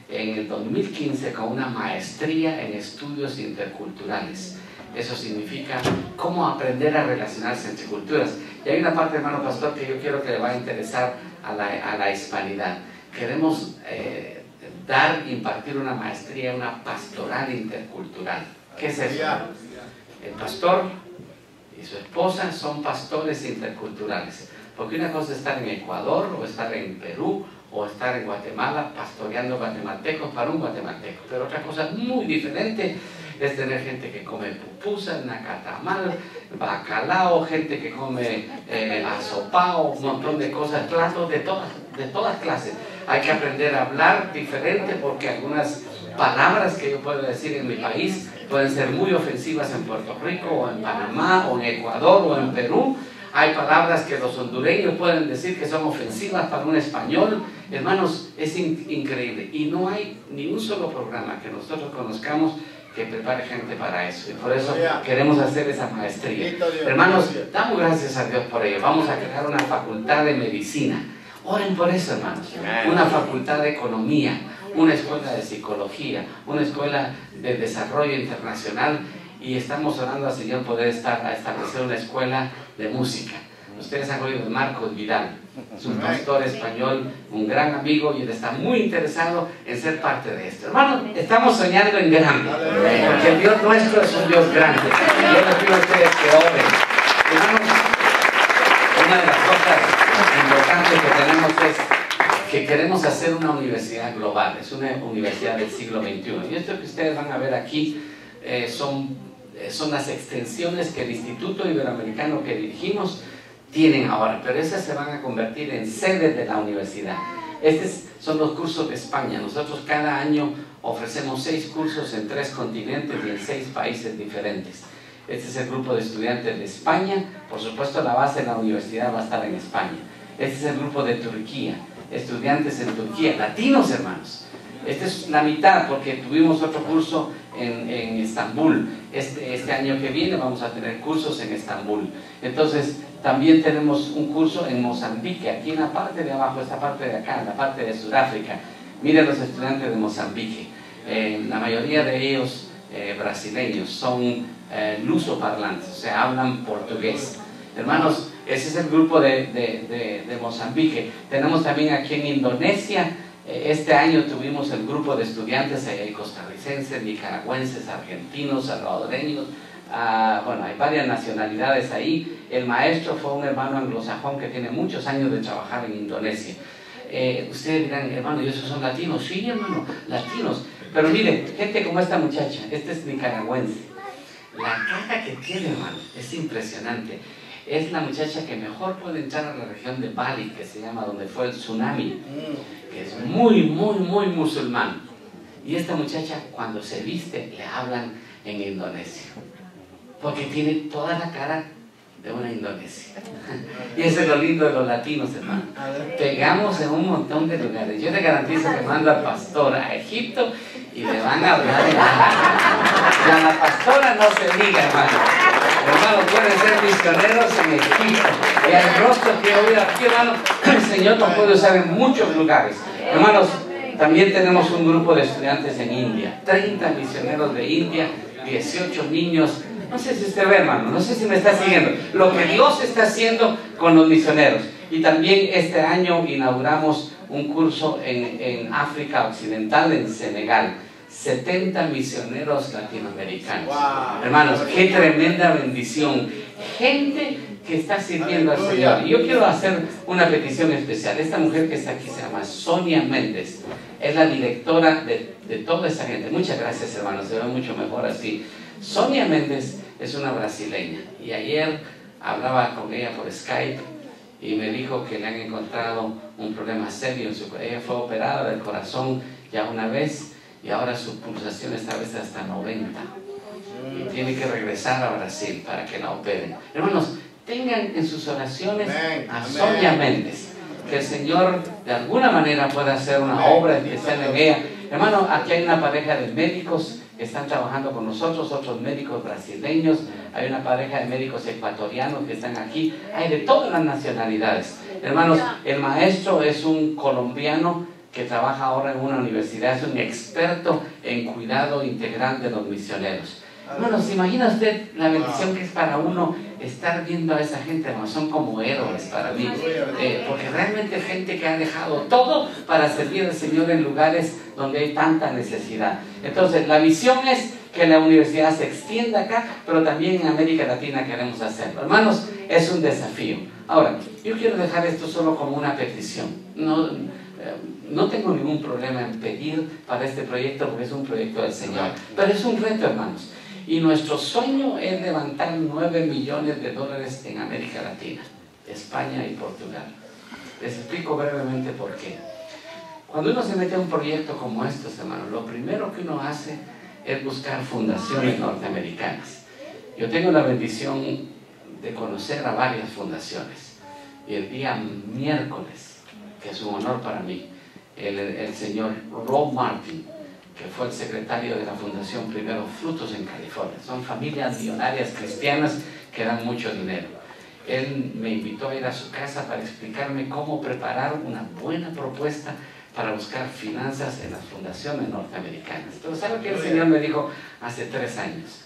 en el 2015 con una maestría en estudios interculturales. Eso significa cómo aprender a relacionarse entre culturas. Y hay una parte, hermano pastor, que yo quiero que le va a interesar a la hispanidad. Queremos impartir una maestría, una pastoral intercultural. ¿Qué es eso? El pastor y su esposa son pastores interculturales. Porque una cosa es estar en Ecuador, o estar en Perú, o estar en Guatemala pastoreando guatemaltecos para un guatemalteco. Pero otra cosa muy diferente es tener gente que come pupusa, nacatamal, bacalao, gente que come asopao, un montón de cosas, platos de todas clases. Hay que aprender a hablar diferente, porque algunas palabras que yo puedo decir en mi país pueden ser muy ofensivas en Puerto Rico, o en Panamá, o en Ecuador, o en Perú. Hay palabras que los hondureños pueden decir que son ofensivas para un español. Hermanos, es increíble. Y no hay ni un solo programa que nosotros conozcamos que prepare gente para eso. Y por eso queremos hacer esa maestría. Hermanos, damos gracias a Dios por ello. Vamos a crear una facultad de medicina. Oren por eso, hermanos. Una facultad de economía, una escuela de psicología, una escuela de desarrollo internacional. Y estamos orando al Señor poder establecer una escuela de música. Ustedes han oído de Marcos Vidal, es un pastor español, un gran amigo, y él está muy interesado en ser parte de esto. Hermanos, estamos soñando en grande, porque el Dios nuestro es un Dios grande. Y yo les pido a ustedes que oren. Hermanos, una de las cosas importantes que tenemos es que queremos hacer una universidad global, es una universidad del siglo XXI. Y esto que ustedes van a ver aquí son las extensiones que el Instituto Iberoamericano que dirigimos tienen ahora, pero esas se van a convertir en sedes de la universidad. Estos son los cursos de España. Nosotros cada año ofrecemos 6 cursos en 3 continentes y en 6 países diferentes. Este es el grupo de estudiantes de España. Por supuesto, la base de la universidad va a estar en España. Este es el grupo de Turquía, estudiantes en Turquía, latinos, hermanos. Esta es la mitad, porque tuvimos otro curso en Estambul. Este año que viene vamos a tener cursos en Estambul. Entonces, también tenemos un curso en Mozambique, aquí en la parte de abajo, esta parte de acá, en la parte de Sudáfrica. Miren los estudiantes de Mozambique. La mayoría de ellos brasileños, son lusoparlantes, o sea, hablan portugués. Hermanos, ese es el grupo de Mozambique. Tenemos también aquí en Indonesia. Este año tuvimos el grupo de estudiantes costarricenses, nicaragüenses, argentinos, salvadoreños. Bueno, hay varias nacionalidades ahí. El maestro fue un hermano anglosajón que tiene muchos años de trabajar en Indonesia. Ustedes dirán, hermano, ¿y esos son latinos? Sí, hermano, latinos. Pero miren, gente como esta muchacha, este es nicaragüense. La cara que tiene, hermano, es impresionante. Es la muchacha que mejor puede entrar a la región de Bali, que se llama donde fue el tsunami, que es muy musulmán. Y esta muchacha, cuando se viste, le hablan en indonesio, porque tiene toda la cara de una indonesia. Y eso es lo lindo de los latinos, hermano. Pegamos en un montón de lugares. Yo te garantizo que mando al pastor a Egipto y le van a hablar en árabe. Y a la pastora no se diga, hermano. Hermano, pueden ser misioneros en Egipto. Y el rostro que hoy aquí, hermano, el Señor nos puede usar en muchos lugares. Hermanos, También tenemos un grupo de estudiantes en India, 30 misioneros de India, 18 niños. No sé si usted ve, hermano, no sé si me está siguiendo lo que Dios está haciendo con los misioneros. Y también este año inauguramos un curso en África Occidental, en Senegal. 70 misioneros latinoamericanos. Wow. Hermanos, qué tremenda bendición. Gente que está sirviendo al Señor. Y yo quiero hacer una petición especial. Esta mujer que está aquí se llama Sonia Méndez. Es la directora de toda esa gente. Muchas gracias, hermanos. Se ve mucho mejor así. Sonia Méndez es una brasileña. Y ayer hablaba con ella por Skype y me dijo que le han encontrado un problema serio en su corazón. Ella fue operada del corazón ya una vez y ahora su pulsación está a veces hasta 90. Y tiene que regresar a Brasil para que la operen. Hermanos, tengan en sus oraciones a Sonia Méndez, que el Señor de alguna manera pueda hacer una obra especial en ella. Hermano, aquí hay una pareja de médicos que están trabajando con nosotros, otros médicos brasileños, hay una pareja de médicos ecuatorianos que están aquí, hay de todas las nacionalidades. Hermanos, el maestro es un colombiano que trabaja ahora en una universidad, es un experto en cuidado integral de los misioneros. Bueno, ¿se imagina usted la bendición que es para uno estar viendo a esa gente? Hermano, son como héroes para mí, porque realmente es gente que ha dejado todo para servir al Señor en lugares donde hay tanta necesidad. Entonces, la visión es que la universidad se extienda acá, pero también en América Latina queremos hacerlo. Hermanos, es un desafío. Ahora, yo quiero dejar esto solo como una petición. No tengo ningún problema en pedir para este proyecto porque es un proyecto del Señor, pero es un reto, hermanos. Y nuestro sueño es levantar 9 millones de dólares en América Latina, España y Portugal. Les explico brevemente por qué. Cuando uno se mete a un proyecto como estos, hermanos, lo primero que uno hace es buscar fundaciones norteamericanas. Yo tengo la bendición de conocer a varias fundaciones. Y el día miércoles, que es un honor para mí, el señor Rob Martin, que fue el secretario de la Fundación Primero Frutos en California. Son familias millonarias cristianas que dan mucho dinero. Él me invitó a ir a su casa para explicarme cómo preparar una buena propuesta para buscar finanzas en las fundaciones norteamericanas. Pero ¿sabe qué el Señor me dijo hace 3 años?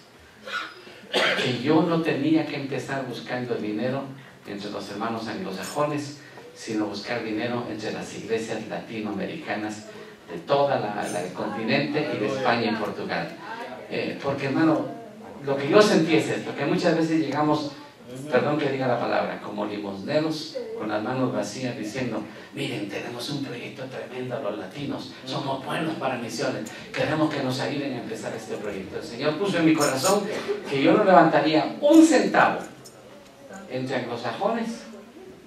Que yo no tenía que empezar buscando dinero entre los hermanos anglosajones, sino buscar dinero entre las iglesias latinoamericanas de todo el continente y de España y Portugal. Porque, hermano, lo que yo sentí es esto, que muchas veces llegamos, perdón que diga la palabra, como limosneros, con las manos vacías, diciendo, miren, tenemos un proyecto tremendo los latinos, somos buenos para misiones, queremos que nos ayuden a empezar este proyecto. El Señor puso en mi corazón que yo no levantaría un centavo entre anglosajones,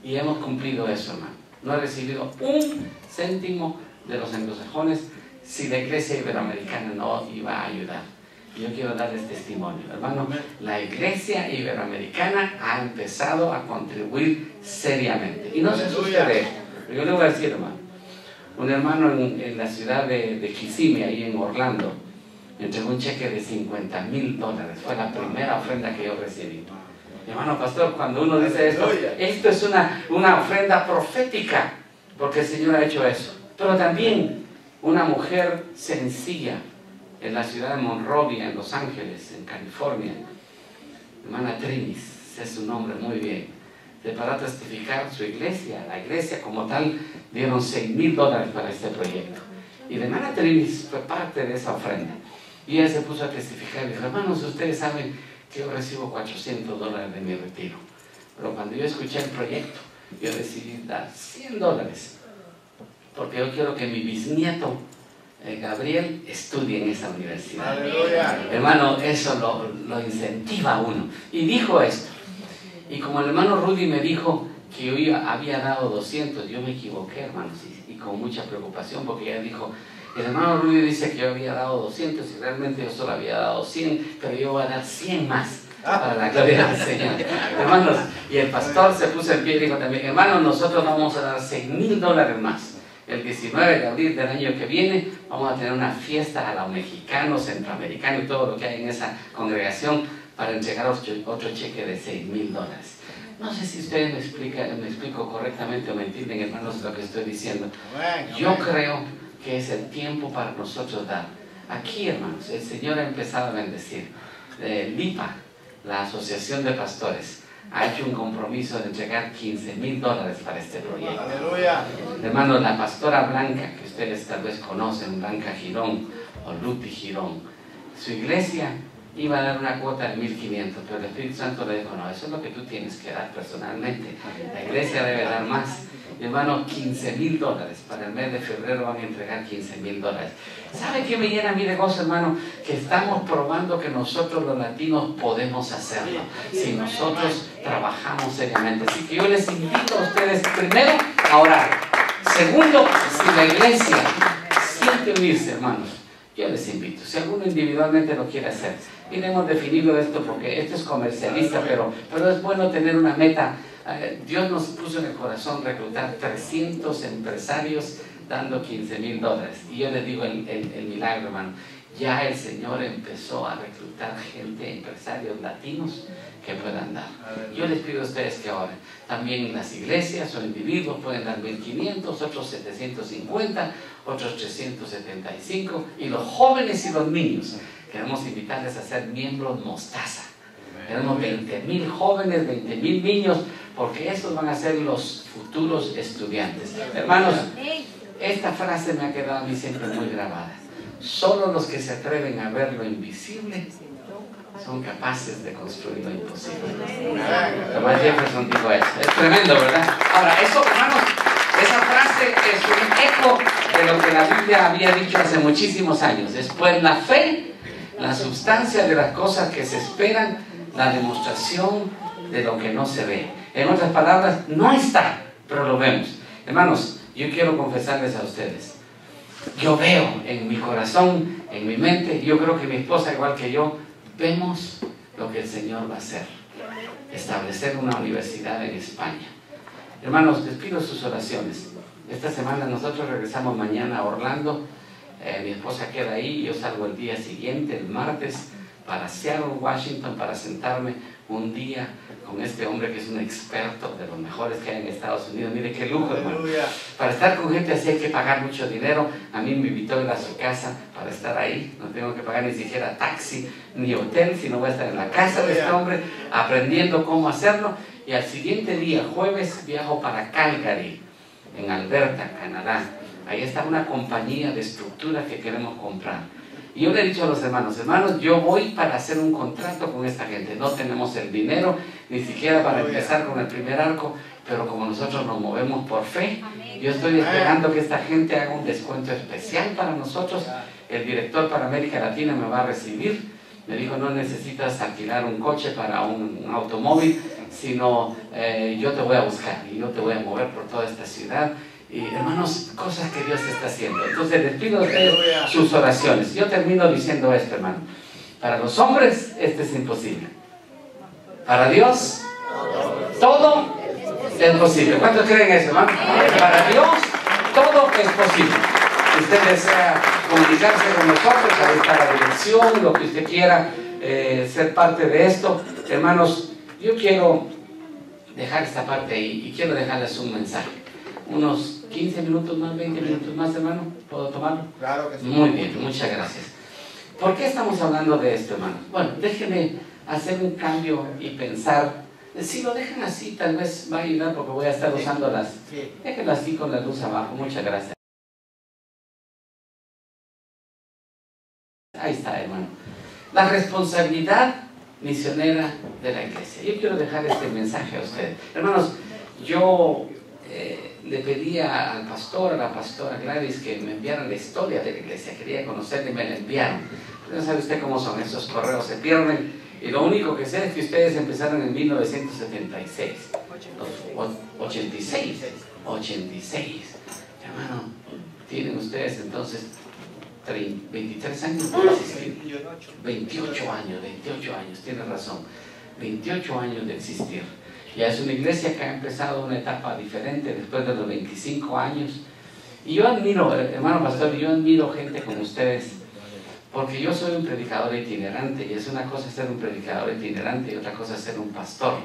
y hemos cumplido eso, hermano. No he recibido un céntimo de los anglosajones si la iglesia iberoamericana no iba a ayudar. Y yo quiero darles testimonio, hermano. La iglesia iberoamericana ha empezado a contribuir seriamente. Y no se asuste de esto, pero yo le voy a decir, hermano. Un hermano en la ciudad de Kissimmee, ahí en Orlando, me entregó un cheque de $50,000. Fue la primera ofrenda que yo recibí. Hermano pastor, cuando uno dice esto, esto es una ofrenda profética, porque el Señor ha hecho eso. Pero también una mujer sencilla en la ciudad de Monrovia, en Los Ángeles, en California, hermana Trinis, sé su nombre muy bien, se paró a testificar su iglesia, la iglesia como tal, dieron $6,000 para este proyecto. Y la hermana Trinis fue parte de esa ofrenda. Y ella se puso a testificar y dijo, hermanos, ustedes saben que yo recibo $400 de mi retiro. Pero cuando yo escuché el proyecto, yo decidí dar $100. Porque yo quiero que mi bisnieto, Gabriel, estudie en esa universidad. ¡Aleluya! Hermano, eso lo incentiva a uno. Y dijo esto. Y como el hermano Rudy me dijo que yo había dado 200, yo me equivoqué, hermanos, y con mucha preocupación, porque ella dijo, el hermano Rudy dice que yo había dado 200 y realmente yo solo había dado 100, pero yo voy a dar 100 más para la gloria del Señor. Hermanos, y el pastor se puso en pie y dijo también, hermanos, nosotros vamos a dar $6,000 más. El 19 de abril del año que viene vamos a tener una fiesta a los mexicanos, centroamericanos y todo lo que hay en esa congregación para entregar otro cheque de $6,000. No sé si ustedes me explico correctamente o me entienden, hermanos, lo que estoy diciendo. Yo creo que es el tiempo para nosotros dar. Aquí, hermanos, el Señor ha empezado a bendecir. LIPA, la Asociación de Pastores, ha hecho un compromiso de entregar $15,000 para este proyecto. ¡Aleluya! Hermanos, la pastora Blanca, que ustedes tal vez conocen, Blanca Girón o Luti Girón, su iglesia iba a dar una cuota de 1,500, pero el Espíritu Santo le dijo, no, eso es lo que tú tienes que dar personalmente. La iglesia debe dar más. Mi hermano, $15,000 para el mes de febrero van a entregar $15,000. ¿Sabe qué me llena a mí de gozo, hermano? Que estamos probando que nosotros los latinos podemos hacerlo, si nosotros trabajamos seriamente. Así que yo les invito a ustedes, primero, a orar. Segundo, si la iglesia siente unirse, hermanos, yo les invito. Si alguno individualmente lo quiere hacer, y hemos definido esto porque esto es comercialista, pero es bueno tener una meta. Dios nos puso en el corazón reclutar 300 empresarios dando $15,000. Y yo les digo el milagro, hermano. Ya el Señor empezó a reclutar gente, empresarios latinos que puedan dar. Yo les pido a ustedes que oren. También las iglesias o individuos pueden dar 1,500, otros 750, otros 375. Y los jóvenes y los niños, queremos invitarles a ser miembros Mostaza. Tenemos 20,000 jóvenes, 20,000 niños, porque estos van a ser los futuros estudiantes. Hermanos, esta frase me ha quedado a mí siempre muy grabada. Solo los que se atreven a ver lo invisible son capaces de construir lo imposible. Thomas Jefferson dijo eso. Es tremendo, ¿verdad? Ahora, eso, hermanos, esa frase es un eco de lo que la Biblia había dicho hace muchísimos años. Es pues la fe, la sustancia de las cosas que se esperan, la demostración de lo que no se ve. En otras palabras, no está, pero lo vemos. Hermanos, yo quiero confesarles a ustedes, yo veo en mi corazón, en mi mente, yo creo que mi esposa igual que yo, vemos lo que el Señor va a hacer. Establecer una universidad en España. Hermanos, les pido sus oraciones. Esta semana nosotros regresamos mañana a Orlando. Mi esposa queda ahí, yo salgo el día siguiente, el martes, para Seattle, Washington, para sentarme un día con este hombre que es un experto de los mejores que hay en Estados Unidos. Mire qué lujo, hermano. Para estar con gente así hay que pagar mucho dinero. A mí me invitó a ir a su casa para estar ahí. No tengo que pagar ni siquiera taxi ni hotel, sino voy a estar en la casa de este hombre aprendiendo cómo hacerlo. Y al siguiente día, jueves, viajo para Calgary, en Alberta, Canadá. Ahí está una compañía de estructura que queremos comprar. Y yo le he dicho a los hermanos, yo voy para hacer un contrato con esta gente. No tenemos el dinero, ni siquiera para empezar con el primer arco, pero como nosotros nos movemos por fe, yo estoy esperando que esta gente haga un descuento especial para nosotros. El director para América Latina me va a recibir. Me dijo, no necesitas alquilar un coche para un automóvil, sino yo te voy a buscar y yo te voy a mover por toda esta ciudad. Y hermanos, cosas que Dios está haciendo. Entonces les pido a ustedes sus oraciones. Yo termino diciendo esto, hermano. Para los hombres esto es imposible. Para Dios todo es posible. ¿Cuántos creen eso, hermano? Para Dios todo es posible. Si usted desea comunicarse con nosotros, ahí está la dirección, lo que usted quiera, ser parte de esto. Hermanos, yo quiero dejar esta parte ahí y quiero dejarles un mensaje. Unos 15 minutos más, 20 minutos más, hermano. ¿Puedo tomarlo? Claro que sí. Muy bien, muchas gracias. ¿Por qué estamos hablando de esto, hermano? Bueno, déjenme hacer un cambio y pensar. Si lo dejan así, tal vez va a ayudar porque voy a estar usando las... Déjenlo así con la luz abajo. Muchas gracias. Ahí está, hermano. La responsabilidad misionera de la iglesia. Yo quiero dejar este mensaje a ustedes. Hermanos, yo... le pedí al pastor, a la pastora Gladys, que me enviaran la historia de la iglesia. Quería conocerla y me la enviaron. Pero no sabe usted cómo son, esos correos se pierden. Y lo único que sé es que ustedes empezaron en 1976. 86. Hermano, tienen ustedes entonces 23 años de existir. 28 años, tiene razón. 28 años de existir. Ya es una iglesia que ha empezado una etapa diferente después de los 25 años. Y yo admiro, hermano pastor, yo admiro gente como ustedes, porque yo soy un predicador itinerante, y es una cosa ser un predicador itinerante y otra cosa ser un pastor.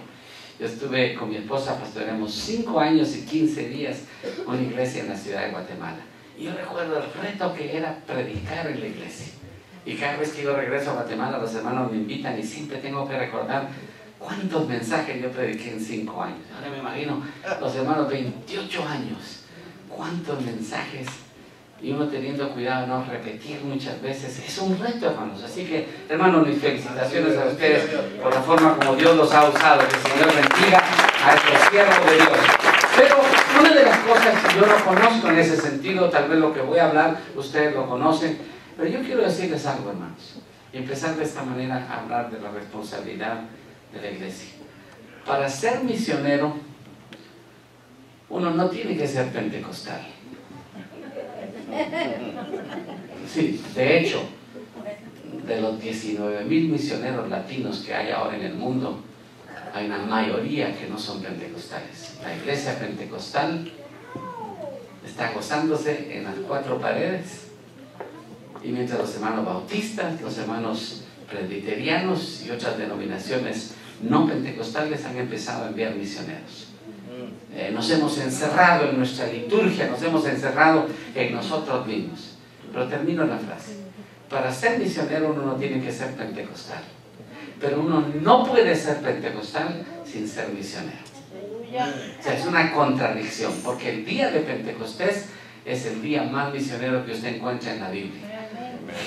Yo estuve con mi esposa, pastoreamos 5 años y 15 días una iglesia en la ciudad de Guatemala. Y yo recuerdo el reto que era predicar en la iglesia. Y cada vez que yo regreso a Guatemala, los hermanos me invitan y siempre tengo que recordar cuántos mensajes yo prediqué en 5 años. Ahora me imagino los hermanos 28 años. Cuántos mensajes. Y uno teniendo cuidado de no repetir muchas veces. Es un reto, hermanos. Así que, hermanos, mis felicitaciones a ustedes por la forma como Dios los ha usado. Que el Señor bendiga a estos siervos de Dios. Pero una de las cosas que yo no conozco en ese sentido, tal vez lo que voy a hablar, ustedes lo conocen, pero yo quiero decirles algo, hermanos, y empezar de esta manera a hablar de la responsabilidad de la iglesia. Para ser misionero, uno no tiene que ser pentecostal. Sí, de hecho, de los 19,000 misioneros latinos que hay ahora en el mundo, hay una mayoría que no son pentecostales. La iglesia pentecostal está gozándose en las 4 paredes, y mientras los hermanos bautistas, los hermanos presbiterianos y otras denominaciones no pentecostales han empezado a enviar misioneros. Nos hemos encerrado en nuestra liturgia, nos hemos encerrado en nosotros mismos. Pero termino la frase. Para ser misionero uno no tiene que ser pentecostal, pero uno no puede ser pentecostal sin ser misionero. O sea, es una contradicción, porque el día de Pentecostés es el día más misionero que usted encuentra en la Biblia.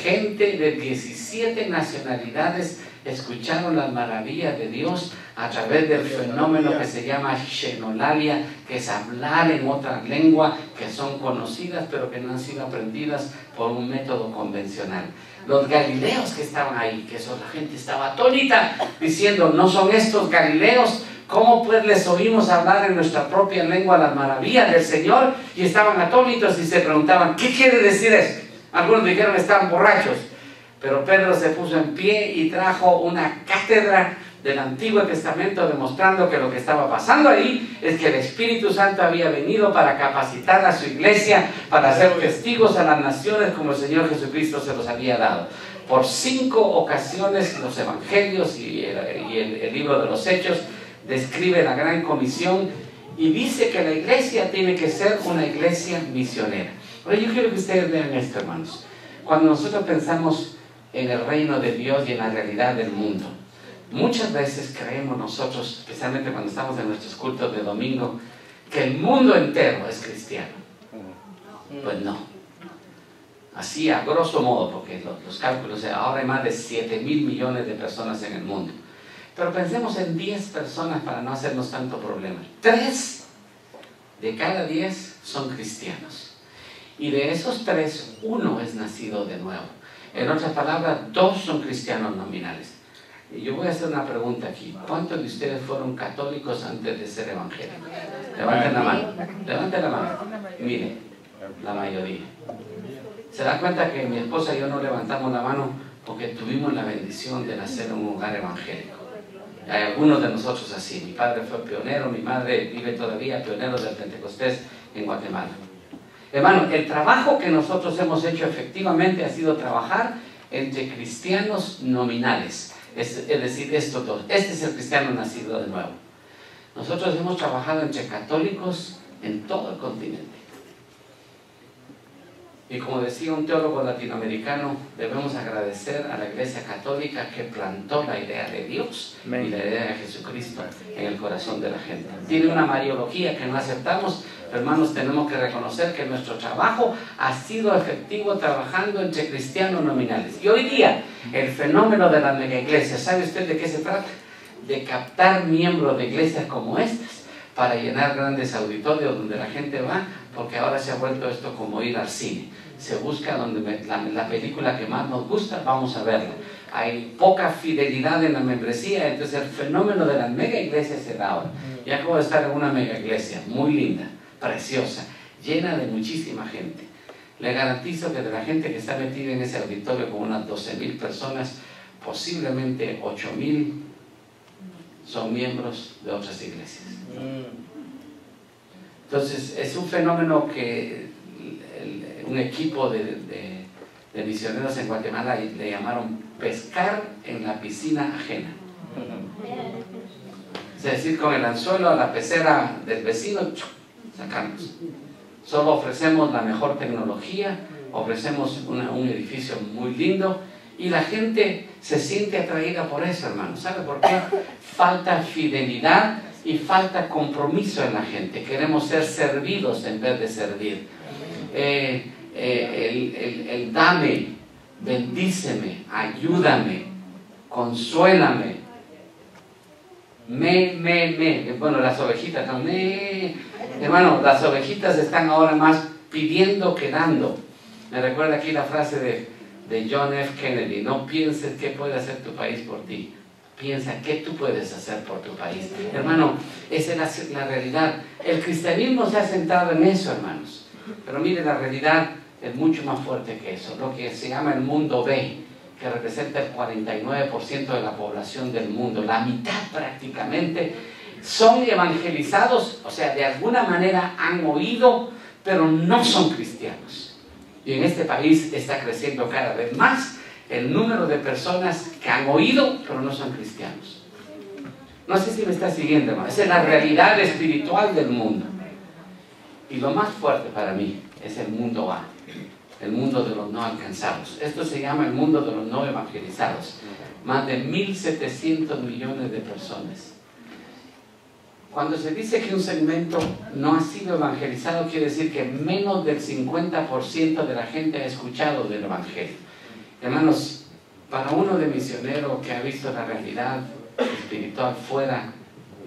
Gente de 17 nacionalidades escucharon las maravillas de Dios a través del fenómeno que se llama xenolalia, que es hablar en otra lengua que son conocidas pero que no han sido aprendidas por un método convencional. Los galileos que estaban ahí, que eso la gente estaba atónita diciendo, ¿no son estos galileos? ¿Cómo pues les oímos hablar en nuestra propia lengua las maravillas del Señor? Y estaban atónitos y se preguntaban, ¿qué quiere decir esto? Algunos dijeron que estaban borrachos, pero Pedro se puso en pie y trajo una cátedra del Antiguo Testamento demostrando que lo que estaba pasando ahí es que el Espíritu Santo había venido para capacitar a su iglesia, para ser testigos a las naciones como el Señor Jesucristo se los había dado. Por 5 ocasiones los evangelios y el libro de los Hechos describe la gran comisión y dice que la iglesia tiene que ser una iglesia misionera. Pero yo quiero que ustedes vean esto, hermanos. Cuando nosotros pensamos en el reino de Dios y en la realidad del mundo, muchas veces creemos nosotros, especialmente cuando estamos en nuestros cultos de domingo, que el mundo entero es cristiano. Pues no. Así a grosso modo, porque los cálculos, ahora hay más de 7,000 millones de personas en el mundo. Pero pensemos en 10 personas para no hacernos tanto problema. 3 de cada 10 son cristianos. Y de esos 3, 1 es nacido de nuevo. En otras palabras, 2 son cristianos nominales. Y yo voy a hacer una pregunta aquí. ¿Cuántos de ustedes fueron católicos antes de ser evangélicos? Levanten la mano. Levanten la mano. Mire, la mayoría. ¿Se da cuenta que mi esposa y yo no levantamos la mano porque tuvimos la bendición de nacer en un hogar evangélico? Hay algunos de nosotros así. Mi padre fue pionero, mi madre vive todavía pionero del Pentecostés en Guatemala. Hermano, el trabajo que nosotros hemos hecho efectivamente ha sido trabajar entre cristianos nominales. Es decir, estos dos. Este es el cristiano nacido de nuevo. Nosotros hemos trabajado entre católicos en todo el continente. Y como decía un teólogo latinoamericano, debemos agradecer a la Iglesia Católica que plantó la idea de Dios y la idea de Jesucristo en el corazón de la gente. Tiene una mariología que no aceptamos, pero hermanos, tenemos que reconocer que nuestro trabajo ha sido efectivo trabajando entre cristianos nominales. Y hoy día, el fenómeno de las megaiglesias, ¿sabe usted de qué se trata? De captar miembros de iglesias como estas para llenar grandes auditorios donde la gente va, porque ahora se ha vuelto esto como ir al cine. Se busca donde la película que más nos gusta, vamos a verla. Hay poca fidelidad en la membresía, entonces el fenómeno de las mega iglesias se da ahora. Yo acabo de estar en una mega iglesia muy linda, preciosa, llena de muchísima gente. Le garantizo que de la gente que está metida en ese auditorio con unas 12,000 personas, posiblemente 8,000 son miembros de otras iglesias. Entonces es un fenómeno que un equipo de misioneros en Guatemala le llamaron pescar en la piscina ajena. Es decir, con el anzuelo a la pecera del vecino, sacarlos. Solo ofrecemos la mejor tecnología, ofrecemos un edificio muy lindo y la gente se siente atraída por eso, hermano. ¿Sabe por qué? Falta fidelidad y falta compromiso en la gente. Queremos ser servidos en vez de servir. El dame, bendíceme, ayúdame, consuélame. Bueno, las ovejitas no, hermano, las ovejitas están ahora más pidiendo que dando. Me recuerda aquí la frase de John F. Kennedy: no pienses qué puede hacer tu país por ti, piensa qué tú puedes hacer por tu país. Hermano, esa es la realidad. El cristianismo se ha centrado en eso, hermanos, pero mire, la realidad es mucho más fuerte que eso. Lo que se llama el mundo B, que representa el 49% de la población del mundo, la mitad prácticamente, son evangelizados, o sea, de alguna manera han oído, pero no son cristianos. Y en este país está creciendo cada vez más el número de personas que han oído, pero no son cristianos. No sé si me está siguiendo, hermano. Esa es la realidad espiritual del mundo. Y lo más fuerte para mí es el mundo A, el mundo de los no alcanzados. Esto se llama el mundo de los no evangelizados. Más de 1.700 millones de personas. Cuando se dice que un segmento no ha sido evangelizado, quiere decir que menos del 50% de la gente ha escuchado del evangelio. Hermanos, para uno de misionero que ha visto la realidad espiritual fuera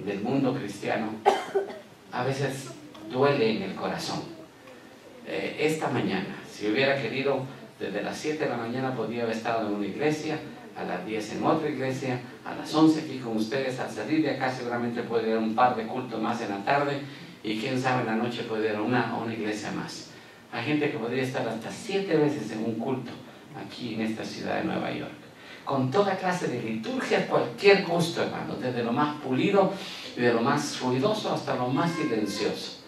del mundo cristiano, a veces duele en el corazón. Esta mañana, si hubiera querido, desde las 7 de la mañana podía haber estado en una iglesia, a las 10 en otra iglesia, a las 11 aquí con ustedes. Al salir de acá seguramente puede ir a un par de cultos más en la tarde, y quién sabe en la noche puede ir a una iglesia más. Hay gente que podría estar hasta 7 veces en un culto aquí en esta ciudad de Nueva York, con toda clase de liturgia, cualquier gusto, hermano, desde lo más pulido y de lo más ruidoso hasta lo más silencioso.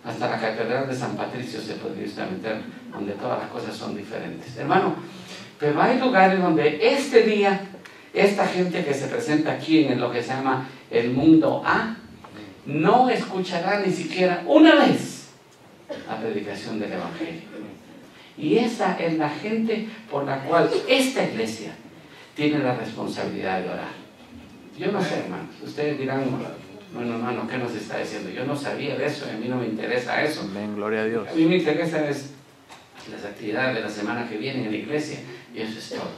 Hasta la Catedral de San Patricio se podría usted meter, donde todas las cosas son diferentes, hermano. Pero hay lugares donde este día, esta gente que se presenta aquí en lo que se llama el mundo A, no escuchará ni siquiera una vez la predicación del evangelio. Y esa es la gente por la cual esta iglesia tiene la responsabilidad de orar. Yo no sé, hermanos, ustedes dirán: bueno, hermano, ¿qué nos está diciendo? Yo no sabía de eso, y a mí no me interesa eso. Amén, gloria a Dios. A mí me interesa es las actividades de la semana que viene en la iglesia, y eso es todo.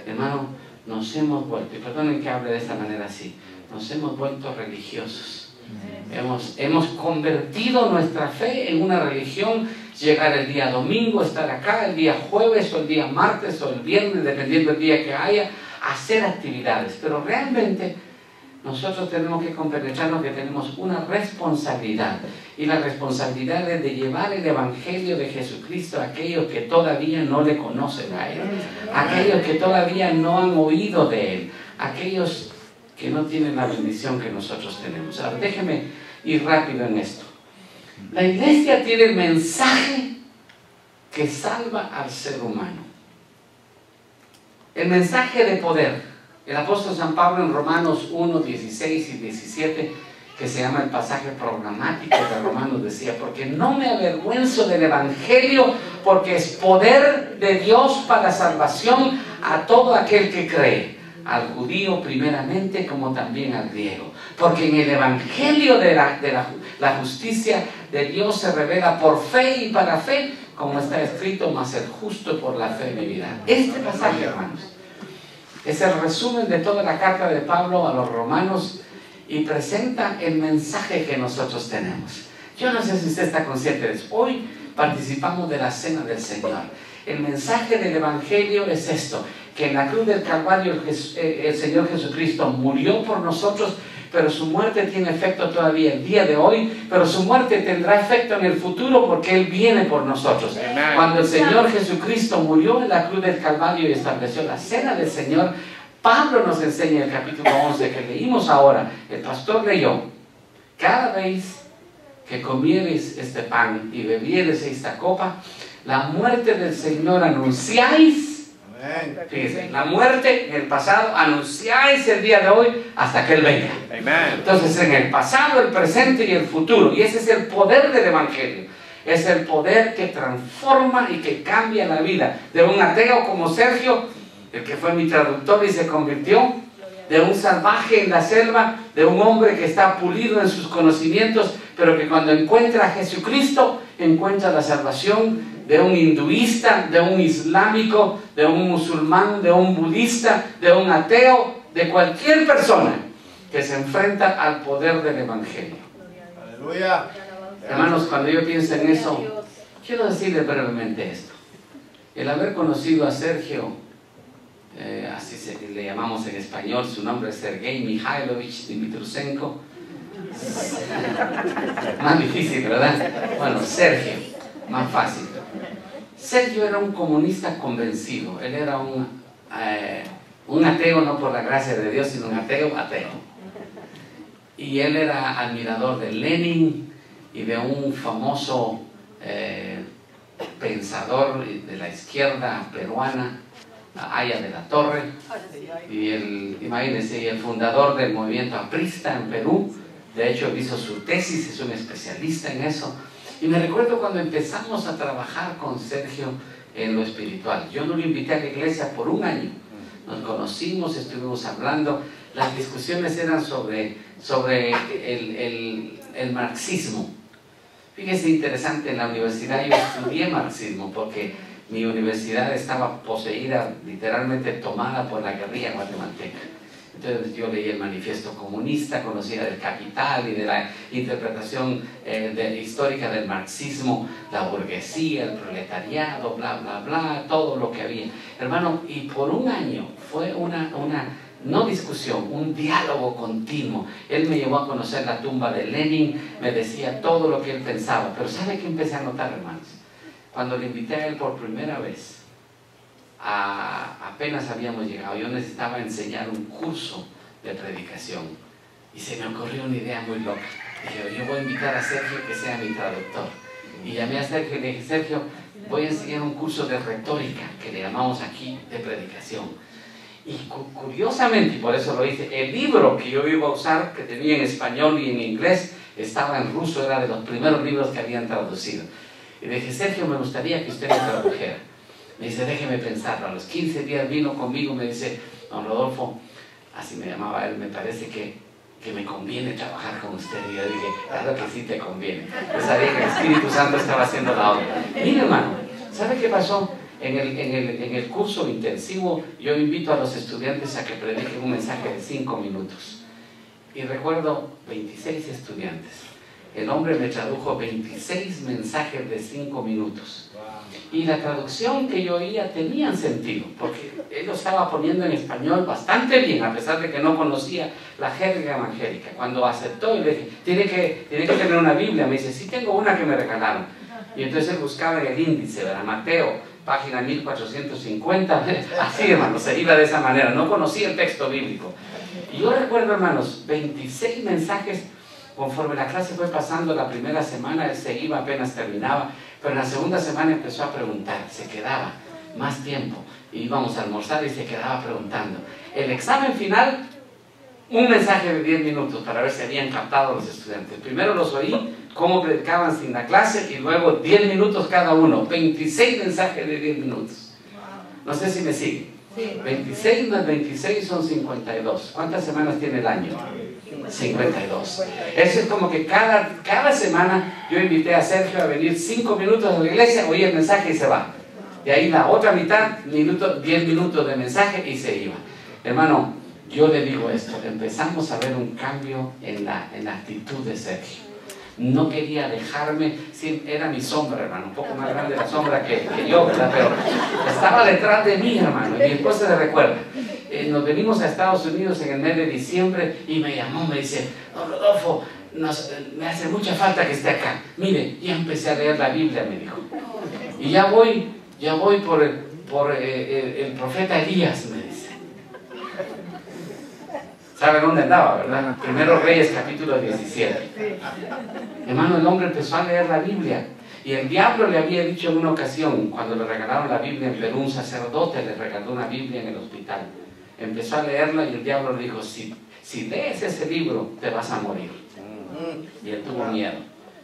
Hermano, nos hemos vuelto, y perdonen que hable de esta manera así, nos hemos vuelto religiosos. Hemos convertido nuestra fe en una religión. Llegar el día domingo, estar acá el día jueves o el día martes o el viernes, dependiendo del día que haya, hacer actividades. Pero realmente nosotros tenemos que compenetrarnos que tenemos una responsabilidad, y la responsabilidad es de llevar el evangelio de Jesucristo a aquellos que todavía no le conocen a Él, aquellos que todavía no han oído de Él, aquellos que no tienen la bendición que nosotros tenemos. Ahora déjeme ir rápido en esto. La iglesia tiene el mensaje que salva al ser humano, el mensaje de poder. El apóstol San Pablo en Romanos 1, 16 y 17, que se llama el pasaje programático de Romanos, decía: porque no me avergüenzo del evangelio, porque es poder de Dios para salvación a todo aquel que cree, al judío primeramente como también al griego. Porque en el evangelio de la justicia de Dios se revela por fe y para fe, como está escrito: mas el justo por la fe vivirá. Este pasaje, hermanos, es el resumen de toda la carta de Pablo a los romanos, y presenta el mensaje que nosotros tenemos. Yo no sé si usted está consciente de eso. Hoy participamos de la cena del Señor. El mensaje del evangelio es esto: que en la cruz del Calvario el Señor Jesucristo murió por nosotros, pero su muerte tiene efecto todavía el día de hoy, pero su muerte tendrá efecto en el futuro, porque Él viene por nosotros. Amen. Cuando el Señor Jesucristo murió en la cruz del Calvario y estableció la cena del Señor, Pablo nos enseña en el capítulo 11 que leímos ahora, el pastor leyó: cada vez que comiereis este pan y bebiereis esta copa, la muerte del Señor anunciáis. Fíjense, la muerte en el pasado, anunciáis el día de hoy hasta que Él venga. Amen. Entonces, en el pasado, el presente y el futuro, y ese es el poder del evangelio. Es el poder que transforma y que cambia la vida. De un ateo como Sergio, el que fue mi traductor y se convirtió, de un salvaje en la selva, de un hombre que está pulido en sus conocimientos, pero que cuando encuentra a Jesucristo, encuentra la salvación, de un hinduista, de un islámico, de un musulmán, de un budista, de un ateo, de cualquier persona que se enfrenta al poder del Evangelio. Aleluya. Hermanos, cuando yo pienso en eso, quiero decirles brevemente esto. El haber conocido a Sergio, así le llamamos en español, su nombre es Sergei Mikhailovich Dimitrusenko. Más difícil, ¿verdad? Bueno, Sergio, más fácil. Sergio era un comunista convencido. Él era un ateo, no por la gracia de Dios, sino un ateo. Y él era admirador de Lenin y de un famoso pensador de la izquierda peruana, Aya de la Torre, y imagínense, el fundador del movimiento aprista en Perú. De hecho, él hizo su tesis, es un especialista en eso. Y me recuerdo cuando empezamos a trabajar con Sergio en lo espiritual. Yo no lo invité a la iglesia por un año. Nos conocimos, estuvimos hablando. Las discusiones eran sobre el marxismo. Fíjese, interesante, en la universidad yo estudié marxismo porque mi universidad estaba poseída, literalmente tomada por la guerrilla guatemalteca. Entonces yo leí el manifiesto comunista, conocía del Capital y de la interpretación histórica del marxismo, la burguesía, el proletariado, bla, bla, bla, todo lo que había. Hermano, y por un año fue no discusión, un diálogo continuo. Él me llevó a conocer la tumba de Lenin, me decía todo lo que él pensaba. Pero ¿sabe qué empecé a notar, hermanos? Cuando le invité a él por primera vez, apenas habíamos llegado, yo necesitaba enseñar un curso de predicación y se me ocurrió una idea muy loca. Dije, yo voy a invitar a Sergio que sea mi traductor. Y llamé a Sergio y le dije, Sergio, voy a enseñar un curso de retórica que le llamamos aquí de predicación. Y curiosamente, y por eso lo hice, el libro que yo iba a usar, que tenía en español y en inglés, estaba en ruso, era de los primeros libros que habían traducido. Y le dije, Sergio, me gustaría que usted me tradujera. Me dice, déjeme pensarlo. A los 15 días vino conmigo, me dice, don Rodolfo, así me llamaba él, me parece que me conviene trabajar con usted. Y yo dije, claro que sí te conviene. Yo sabía que el Espíritu Santo estaba haciendo la obra. Mire, hermano, ¿sabe qué pasó? En el curso intensivo, yo invito a los estudiantes a que prediquen un mensaje de 5 minutos. Y recuerdo 26 estudiantes. El hombre me tradujo 26 mensajes de 5 minutos. Y la traducción que yo oía tenían sentido, porque él lo estaba poniendo en español bastante bien, a pesar de que no conocía la jerga evangélica. Cuando aceptó, y le dije, tiene que tener una Biblia. Me dice, sí, tengo una que me regalaron. Y entonces él buscaba en el índice, ¿verdad? Mateo, página 1450, así, hermanos, se iba de esa manera, no conocía el texto bíblico. Y yo recuerdo, hermanos, 26 mensajes. Conforme la clase fue pasando, la primera semana él se iba, apenas terminaba, pero en la segunda semana empezó a preguntar, se quedaba más tiempo, íbamos a almorzar y se quedaba preguntando. El examen final, un mensaje de 10 minutos para ver si habían captado los estudiantes. Primero los oí, cómo predicaban sin la clase, y luego 10 minutos cada uno, 26 mensajes de 10 minutos. No sé si me siguen. 26 más 26 son 52. ¿Cuántas semanas tiene el año? 52. Eso es como que cada semana yo invité a Sergio a venir 5 minutos a la iglesia, oía el mensaje y se va. De ahí la otra mitad, 10 minutos de mensaje y se iba. Hermano, yo le digo esto, empezamos a ver un cambio en la actitud de Sergio. No quería dejarme, sí, era mi sombra, hermano, un poco más grande la sombra que yo, ¿verdad? Pero estaba detrás de mí, hermano, y mi esposa se recuerda. Nos venimos a Estados Unidos en el mes de diciembre y me llamó, me dice, don Rodolfo, me hace mucha falta que esté acá. Mire, ya empecé a leer la Biblia, me dijo. Y ya voy por el profeta Elías, me dice. ¿Sabe dónde andaba, verdad? Primero Reyes, capítulo 17. Hermano, el hombre empezó a leer la Biblia. Y el diablo le había dicho en una ocasión, cuando le regalaron la Biblia en Perú, un sacerdote le regaló una Biblia en el hospital. Empezó a leerla y el diablo le dijo, si lees ese libro, te vas a morir. Y él tuvo miedo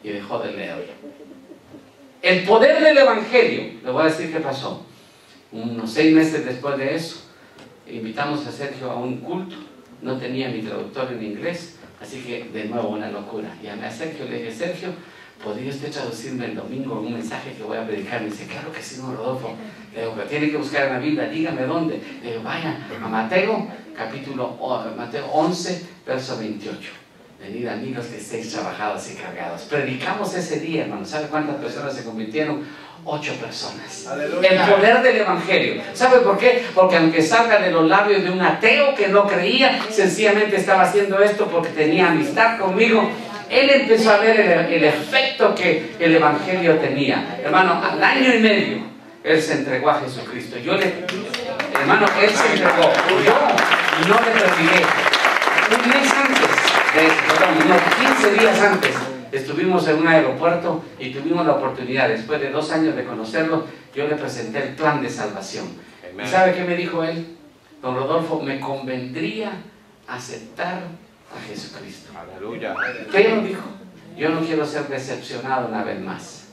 y dejó de leerlo. El poder del Evangelio. Le voy a decir qué pasó. Unos 6 meses después de eso, invitamos a Sergio a un culto. No tenía mi traductor en inglés, así que de nuevo una locura. Llamé a Sergio, le dije, Sergio, ¿podría usted traducirme el domingo un mensaje que voy a predicar? Me dice, claro que sí, don Rodolfo. Le digo, pero tiene que buscar en la Biblia, dígame dónde. Le digo, vaya a Mateo, Mateo 11, verso 28. Venid amigos que estéis trabajados y cargados. Predicamos ese día, hermano. ¿Sabe cuántas personas se convirtieron? 8 personas. ¡Aleluya! El poder del Evangelio. ¿Sabe por qué? Porque aunque salga de los labios de un ateo que no creía, sencillamente estaba haciendo esto porque tenía amistad conmigo. Él empezó a ver el efecto que el Evangelio tenía. Hermano, al año y medio, él se entregó a Jesucristo. Hermano, él se entregó. Yo no le prediqué. Un mes antes, unos 15 días antes, estuvimos en un aeropuerto y tuvimos la oportunidad, después de 2 años de conocerlo, yo le presenté el plan de salvación. Amen. ¿Y sabe qué me dijo él? Don Rodolfo, me convendría aceptar a Jesucristo. Aleluya. Pero dijo, yo no quiero ser decepcionado una vez más.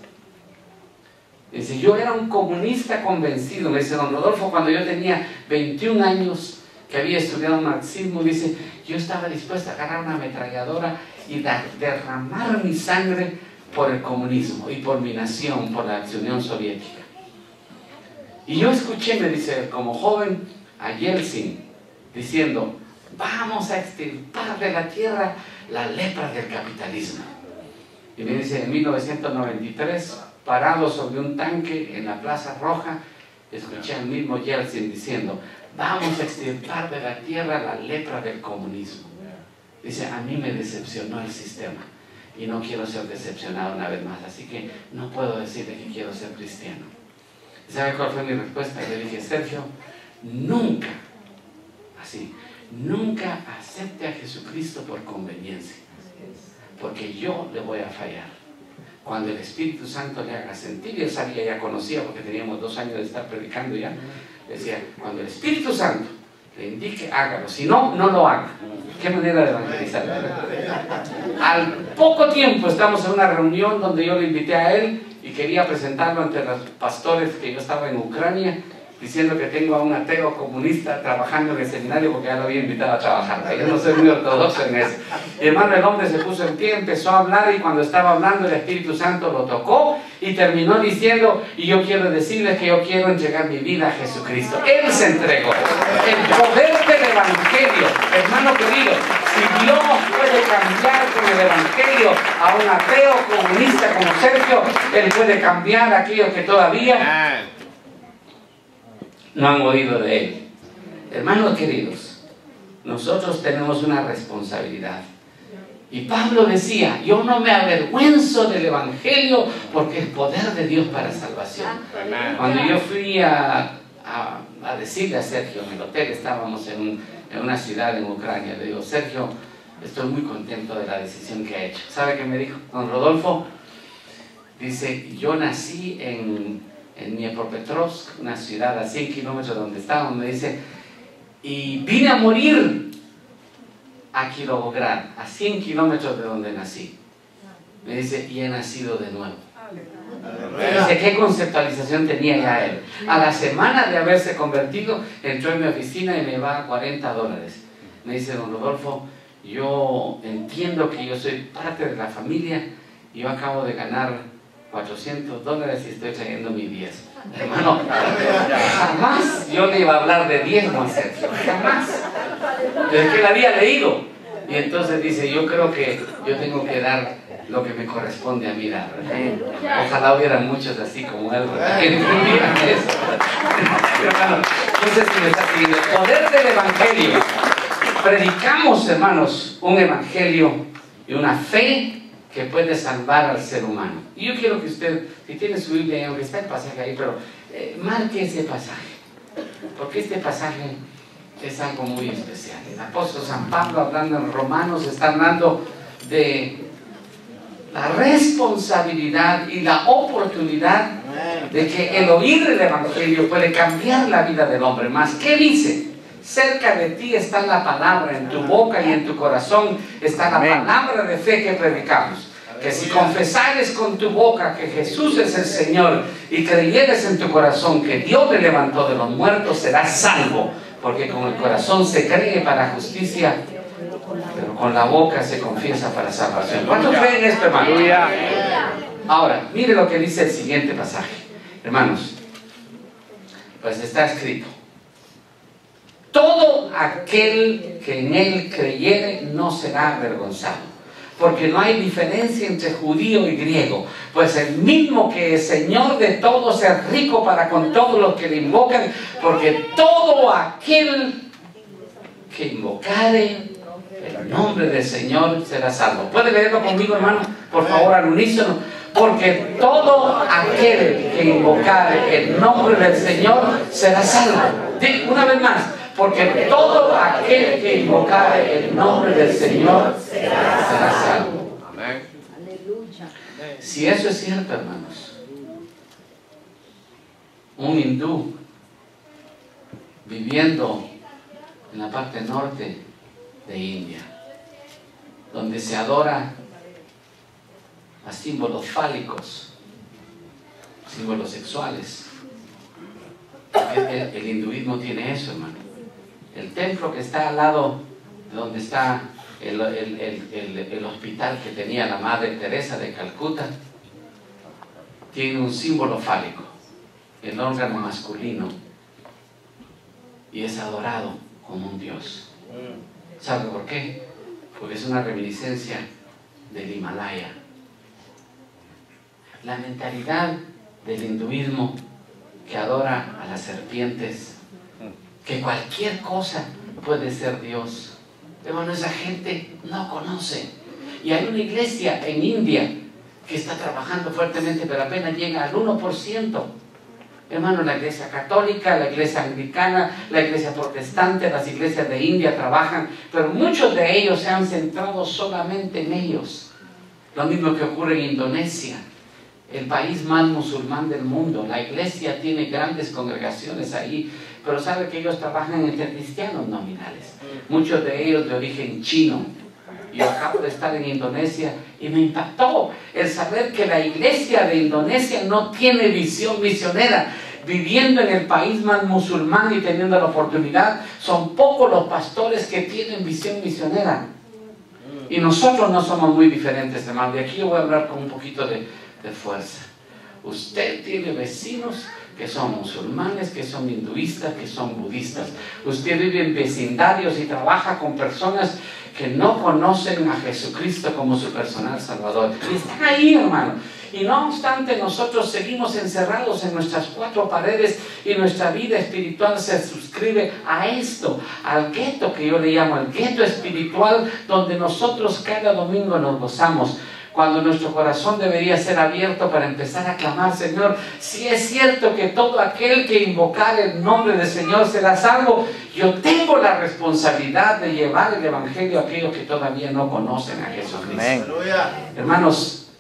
Dice, yo era un comunista convencido. Me dice, don Rodolfo, cuando yo tenía 21 años, que había estudiado marxismo, dice, yo estaba dispuesto a agarrar una ametralladora y derramar mi sangre por el comunismo y por mi nación, por la Unión Soviética. Y yo escuché, me dice, como joven, a Yeltsin diciendo, vamos a extirpar de la tierra la lepra del capitalismo. Y me dice, en 1993, parado sobre un tanque en la Plaza Roja, escuché al mismo Yeltsin diciendo, vamos a extirpar de la tierra la lepra del comunismo. Dice, a mí me decepcionó el sistema y no quiero ser decepcionado una vez más, así que no puedo decirle que quiero ser cristiano. ¿Sabe cuál fue mi respuesta? Le dije, Sergio, nunca acepte a Jesucristo por conveniencia, porque yo le voy a fallar. Cuando el Espíritu Santo le haga sentir, yo sabía, ya conocía, porque teníamos 2 años de estar predicando ya, decía, cuando el Espíritu Santo le indique, hágalo, si no, no lo haga. ¿Qué manera de evangelizar? Al poco tiempo estamos en una reunión donde yo le invité a él y quería presentarlo ante los pastores que yo estaba en Ucrania, diciendo que tengo a un ateo comunista trabajando en el seminario porque ya lo había invitado a trabajar. Yo no soy muy ortodoxo en eso. Y hermano, el hombre se puso en pie, empezó a hablar y cuando estaba hablando el Espíritu Santo lo tocó y terminó diciendo, y yo quiero decirles que yo quiero entregar mi vida a Jesucristo. Él se entregó. El poder del Evangelio, hermano querido, si Dios puede cambiar con el Evangelio a un ateo comunista como Sergio, Él puede cambiar a aquellos que todavía no han oído de Él. Hermanos queridos, nosotros tenemos una responsabilidad. Y Pablo decía, yo no me avergüenzo del Evangelio porque es poder de Dios para salvación. Cuando yo fui a decirle a Sergio, en el hotel estábamos en una ciudad en Ucrania, le digo, Sergio, estoy muy contento de la decisión que ha hecho. ¿Sabe qué me dijo? Don Rodolfo, dice, yo nací en Dniepropetrovsk, una ciudad a 100 kilómetros de donde estábamos, me dice, y vine a morir a Kirovograd, a 100 kilómetros de donde nací. Me dice, y he nacido de nuevo. Me dice, ¿qué conceptualización tenía ya él? A la semana de haberse convertido, entró en mi oficina y me va $40. Me dice, don Rodolfo, yo entiendo que yo soy parte de la familia, yo acabo de ganar $400 y estoy trayendo mi diezmo. Hermano, jamás yo le iba a hablar de diezmo a Sergio, jamás. Desde que él había leído. Y entonces dice, yo creo que yo tengo que dar lo que me corresponde a mí dar. Ojalá hubieran muchos así como él, que entendieran eso. Hermano, entonces el poder del Evangelio. Predicamos, hermanos, un Evangelio y una fe que puede salvar al ser humano. Y yo quiero que usted, si tiene su Biblia, aunque está el pasaje ahí, pero marque ese pasaje, porque este pasaje es algo muy especial. El apóstol San Pablo, hablando en Romanos, está hablando de la responsabilidad y la oportunidad de que el oír el Evangelio puede cambiar la vida del hombre. Más, ¿qué dice? Cerca de ti está la palabra, en tu boca y en tu corazón está la palabra de fe que predicamos. que si confesares con tu boca que Jesús es el Señor y creyeres en tu corazón que Dios le levantó de los muertos, serás salvo, porque con el corazón se cree para justicia, pero con la boca se confiesa para salvación. ¿Cuántos creen esto, hermano? Ahora, mire lo que dice el siguiente pasaje, hermanos. Pues está escrito: todo aquel que en él creyere no será avergonzado, porque no hay diferencia entre judío y griego, pues el mismo que es Señor de todos es rico para con todos los que le invocan, porque todo aquel que invocare el nombre del Señor será salvo. ¿Puede leerlo conmigo, hermano? Por favor, al unísono. Porque todo aquel que invocare el nombre del Señor será salvo. Una vez más. Porque todo aquel que invocare el nombre del Señor será salvo. Amén. Si eso es cierto, hermanos, un hindú viviendo en la parte norte de India, donde se adora a símbolos fálicos, símbolos sexuales. El hinduismo tiene eso, hermano. El templo que está al lado de donde está el hospital que tenía la Madre Teresa de Calcuta, tiene un símbolo fálico, el órgano masculino, y es adorado como un dios. ¿Sabe por qué? Porque es una reminiscencia del Himalaya. La mentalidad del hinduismo que adora a las serpientes, que cualquier cosa puede ser Dios. Hermano, esa gente no conoce. Y hay una iglesia en India que está trabajando fuertemente, pero apenas llega al 1%. Hermano, la iglesia católica, la iglesia anglicana, la iglesia protestante, las iglesias de India trabajan, pero muchos de ellos se han centrado solamente en ellos. Lo mismo que ocurre en Indonesia, el país más musulmán del mundo. La iglesia tiene grandes congregaciones ahí, pero sabe que ellos trabajan entre cristianos nominales, muchos de ellos de origen chino. Yo acabo de estar en Indonesia y me impactó el saber que la iglesia de Indonesia no tiene visión misionera. Viviendo en el país más musulmán y teniendo la oportunidad, son pocos los pastores que tienen visión misionera. Y nosotros no somos muy diferentes, hermano. Y aquí yo voy a hablar con un poquito de fuerza. Usted tiene vecinos que son musulmanes, que son hinduistas, que son budistas. Usted vive en vecindarios y trabaja con personas que no conocen a Jesucristo como su personal Salvador. Y están ahí, hermano. Y no obstante, nosotros seguimos encerrados en nuestras cuatro paredes y nuestra vida espiritual se suscribe a esto, al gueto que yo le llamo, el gueto espiritual, donde nosotros cada domingo nos gozamos. Cuando nuestro corazón debería ser abierto para empezar a clamar: Señor, si es cierto que todo aquel que invocar el nombre del Señor será salvo, yo tengo la responsabilidad de llevar el Evangelio a aquellos que todavía no conocen a Jesucristo. Amén. Hermanos,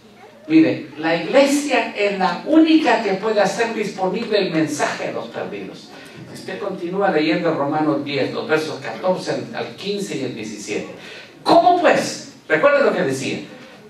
mire, la iglesia es la única que puede hacer disponible el mensaje a los perdidos. Usted continúa leyendo Romanos 10, los versos 14 al 15 y el 17. ¿Cómo pues? Recuerda lo que decía: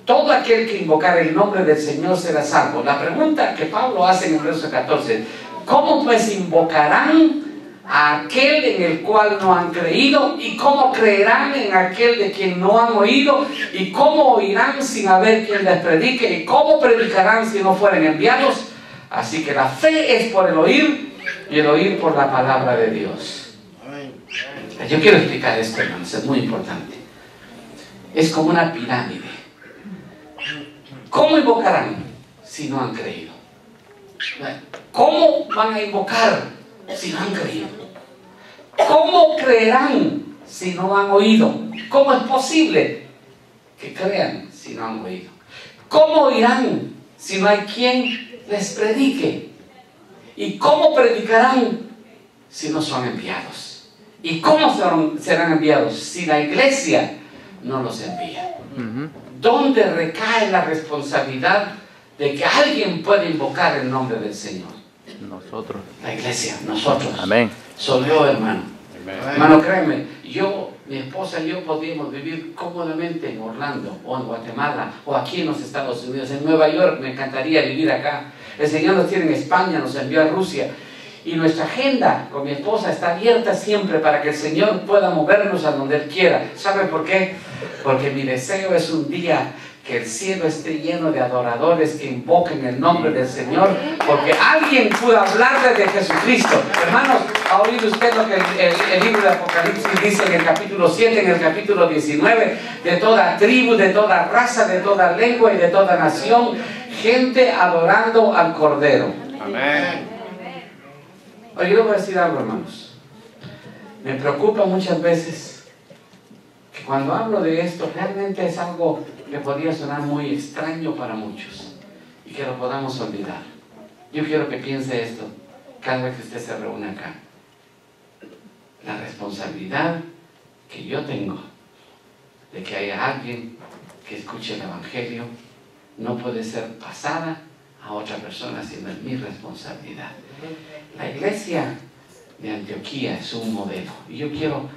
todo aquel que invocar el nombre del Señor será salvo. La pregunta que Pablo hace en el verso 14: ¿cómo pues invocarán a aquel en el cual no han creído? ¿Y cómo creerán en aquel de quien no han oído? ¿Y cómo oirán sin haber quien les predique? ¿Y cómo predicarán si no fueren enviados? Así que la fe es por el oír, y el oír por la palabra de Dios. Yo quiero explicar esto, hermanos, es muy importante. Es como una pirámide. ¿Cómo invocarán si no han creído? ¿Cómo van a invocar si no han creído? ¿Cómo creerán si no han oído? ¿Cómo es posible que crean si no han oído? ¿Cómo oirán si no hay quien les predique? ¿Y cómo predicarán si no son enviados? ¿Y cómo serán enviados si la iglesia no los envía? ¿Dónde recae la responsabilidad de que alguien pueda invocar el nombre del Señor? Nosotros. La iglesia, nosotros. Amén. Soy yo, hermano. Amén. Hermano, créeme, yo mi esposa y yo podíamos vivir cómodamente en Orlando, o en Guatemala, o aquí en los Estados Unidos, en Nueva York. Me encantaría vivir acá. El Señor nos tiene en España, nos envió a Rusia. Y nuestra agenda con mi esposa está abierta siempre para que el Señor pueda movernos a donde Él quiera. ¿Sabe por qué? Porque mi deseo es un día que el cielo esté lleno de adoradores que invoquen el nombre del Señor, porque alguien pudo hablarle de Jesucristo. Hermanos, ¿ha oído usted lo que el libro de Apocalipsis dice en el capítulo 7, en el capítulo 19? De toda tribu, de toda raza, de toda lengua y de toda nación, gente adorando al Cordero. Amén. Oye, yo le voy a decir algo, hermanos. Me preocupa muchas veces que cuando hablo de esto, realmente es algo que podría sonar muy extraño para muchos y que lo podamos olvidar. Yo quiero que piense esto cada vez que usted se reúne acá. La responsabilidad que yo tengo de que haya alguien que escuche el Evangelio no puede ser pasada a otra persona, sino es mi responsabilidad. La iglesia de Antioquía es un modelo y yo quiero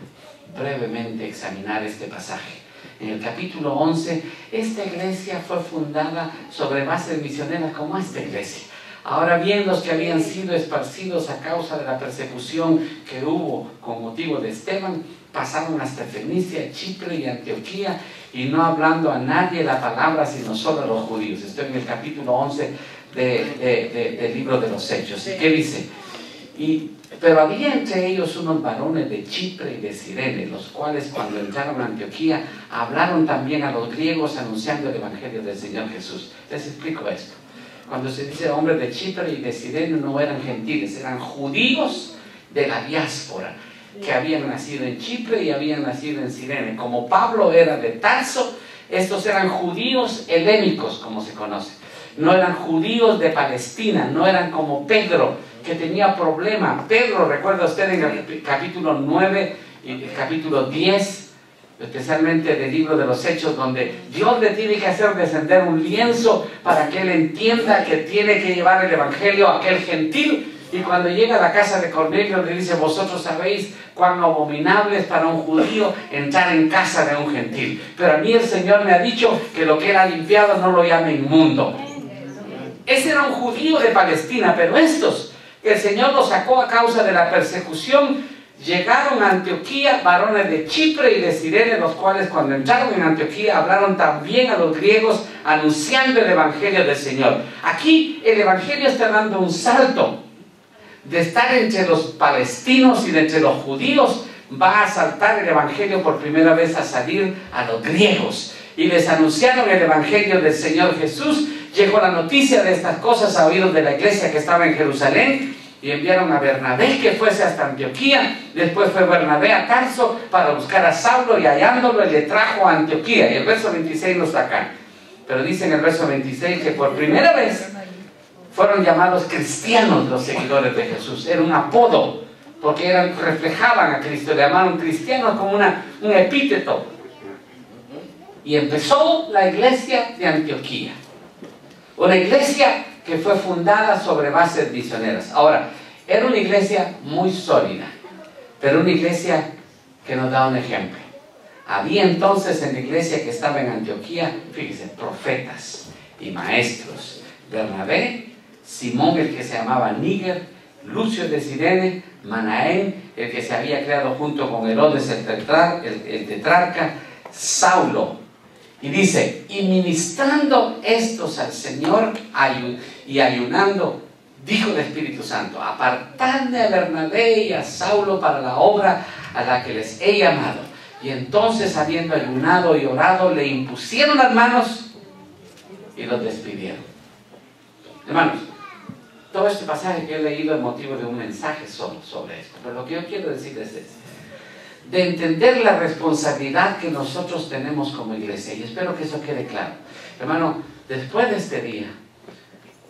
brevemente examinar este pasaje. En el capítulo 11, esta iglesia fue fundada sobre bases misioneras como esta iglesia. Ahora bien, los que habían sido esparcidos a causa de la persecución que hubo con motivo de Esteban, pasaron hasta Fenicia, Chipre y Antioquía, y no hablando a nadie la palabra, sino solo a los judíos. Estoy en el capítulo 11 del libro de los Hechos. ¿Y qué dice? Pero había entre ellos unos varones de Chipre y de Cirene, los cuales cuando entraron a Antioquía hablaron también a los griegos anunciando el Evangelio del Señor Jesús. Les explico esto. Cuando se dice hombres de Chipre y de Cirene, no eran gentiles, eran judíos de la diáspora, que habían nacido en Chipre y habían nacido en Cirene. Como Pablo era de Tarso, estos eran judíos helénicos, como se conoce. No eran judíos de Palestina, no eran como Pedro, que tenía problema. Pedro, recuerda usted en el capítulo 9 y el capítulo 10, especialmente del libro de los Hechos, donde Dios le tiene que hacer descender un lienzo para que él entienda que tiene que llevar el Evangelio a aquel gentil. Y cuando llega a la casa de Cornelio le dice: vosotros sabéis cuán abominable es para un judío entrar en casa de un gentil, pero a mí el Señor me ha dicho que lo que él ha limpiado no lo llame inmundo. Ese era un judío de Palestina, pero estos, que el Señor los sacó a causa de la persecución, llegaron a Antioquía, varones de Chipre y de Cirene, los cuales cuando entraron en Antioquía hablaron también a los griegos anunciando el Evangelio del Señor. Aquí el Evangelio está dando un salto de estar entre los palestinos y de entre los judíos. Va a saltar el Evangelio por primera vez a salir a los griegos, y les anunciaron el Evangelio del Señor Jesús. Llegó la noticia de estas cosas a oídos de la iglesia que estaba en Jerusalén, y enviaron a Bernabé que fuese hasta Antioquía. Después fue Bernabé a Tarso para buscar a Saulo, y hallándolo le trajo a Antioquía. Y el verso 26 no está acá, pero dice en el verso 26 que por primera vez fueron llamados cristianos los seguidores de Jesús. Era un apodo, porque reflejaban a Cristo, le llamaron cristianos como un epíteto. Y empezó la iglesia de Antioquía, una iglesia que fue fundada sobre bases misioneras. Ahora, era una iglesia muy sólida, pero una iglesia que nos da un ejemplo. Había entonces en la iglesia que estaba en Antioquía, fíjese, profetas y maestros. Bernabé, Simón, el que se llamaba Níger, Lucio de Cirene, Manaén, el que se había creado junto con Herodes el tetrarca, Saulo. Y dice: y ministrando estos al Señor y ayunando, dijo el Espíritu Santo: apartadme a Bernabé y a Saulo para la obra a la que les he llamado. Y entonces, habiendo ayunado y orado, le impusieron las manos y los despidieron. Hermanos, todo este pasaje que he leído es motivo de un mensaje sobre esto, pero lo que yo quiero decirles es de entender la responsabilidad que nosotros tenemos como iglesia, y espero que eso quede claro. Hermano, después de este día,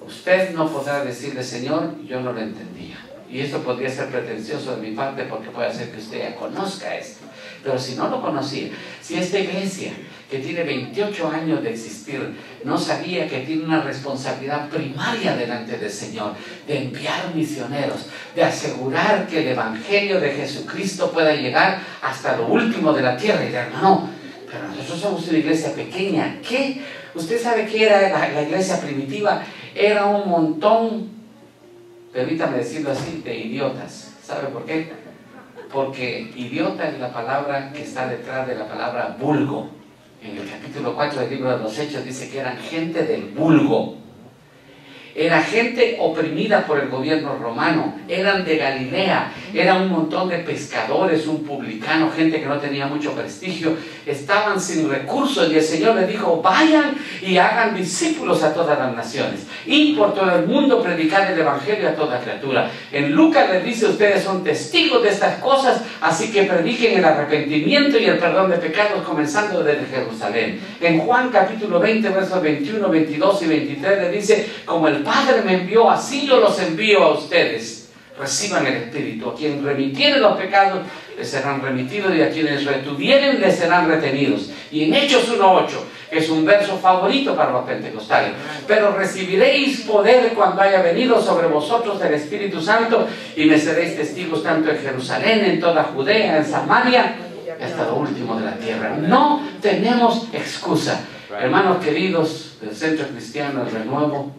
usted no podrá decirle: Señor, yo no lo entendía. Y eso podría ser pretencioso de mi parte, porque puede ser que usted ya conozca esto. Pero si no lo conocía, si esta iglesia que tiene 28 años de existir, no sabía que tiene una responsabilidad primaria delante del Señor, de enviar misioneros, de asegurar que el Evangelio de Jesucristo pueda llegar hasta lo último de la tierra. Y hermano, pero nosotros somos una iglesia pequeña. ¿Qué? ¿Usted sabe qué era la iglesia primitiva? Era un montón, permítame decirlo así, de idiotas. ¿Sabe por qué? Porque idiota es la palabra que está detrás de la palabra vulgo. En el capítulo 4 del libro de los Hechos dice que eran gente del vulgo. Era gente oprimida por el gobierno romano, eran de Galilea, era un montón de pescadores, un publicano, gente que no tenía mucho prestigio, estaban sin recursos y el Señor les dijo, vayan y hagan discípulos a todas las naciones y por todo el mundo predicar el Evangelio a toda criatura. En Lucas les dice, ustedes son testigos de estas cosas, así que prediquen el arrepentimiento y el perdón de pecados comenzando desde Jerusalén. En Juan capítulo 20, versos 21, 22 y 23 le dice, como el Padre me envió, así yo los envío a ustedes. Reciban el Espíritu. A quien remitieren los pecados, les serán remitidos, y a quienes retuvieren, les serán retenidos. Y en Hechos 1:8, que es un verso favorito para los pentecostales, pero recibiréis poder cuando haya venido sobre vosotros el Espíritu Santo, y me seréis testigos tanto en Jerusalén, en toda Judea, en Samaria, y hasta lo último de la tierra. No tenemos excusa. Hermanos queridos del Centro Cristiano El Renuevo,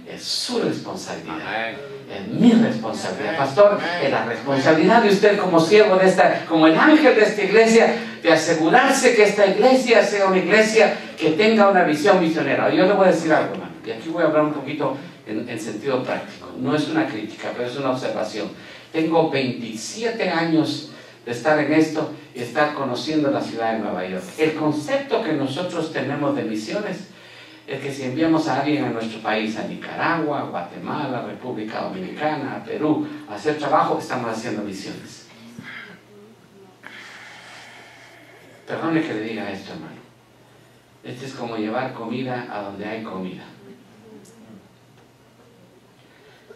es su responsabilidad, es mi responsabilidad, pastor, es la responsabilidad de usted como siervo de esta, como el ángel de esta iglesia, de asegurarse que esta iglesia sea una iglesia que tenga una visión misionera. Yo le voy a decir algo, hermano, y aquí voy a hablar un poquito en sentido práctico, no es una crítica, pero es una observación. Tengo 27 años de estar en esto y estar conociendo la ciudad de Nueva York. El concepto que nosotros tenemos de misiones es que si enviamos a alguien a nuestro país, a Nicaragua, Guatemala, República Dominicana, a Perú, a hacer trabajo, estamos haciendo misiones. Perdone que le diga esto, hermano. Este es como llevar comida a donde hay comida.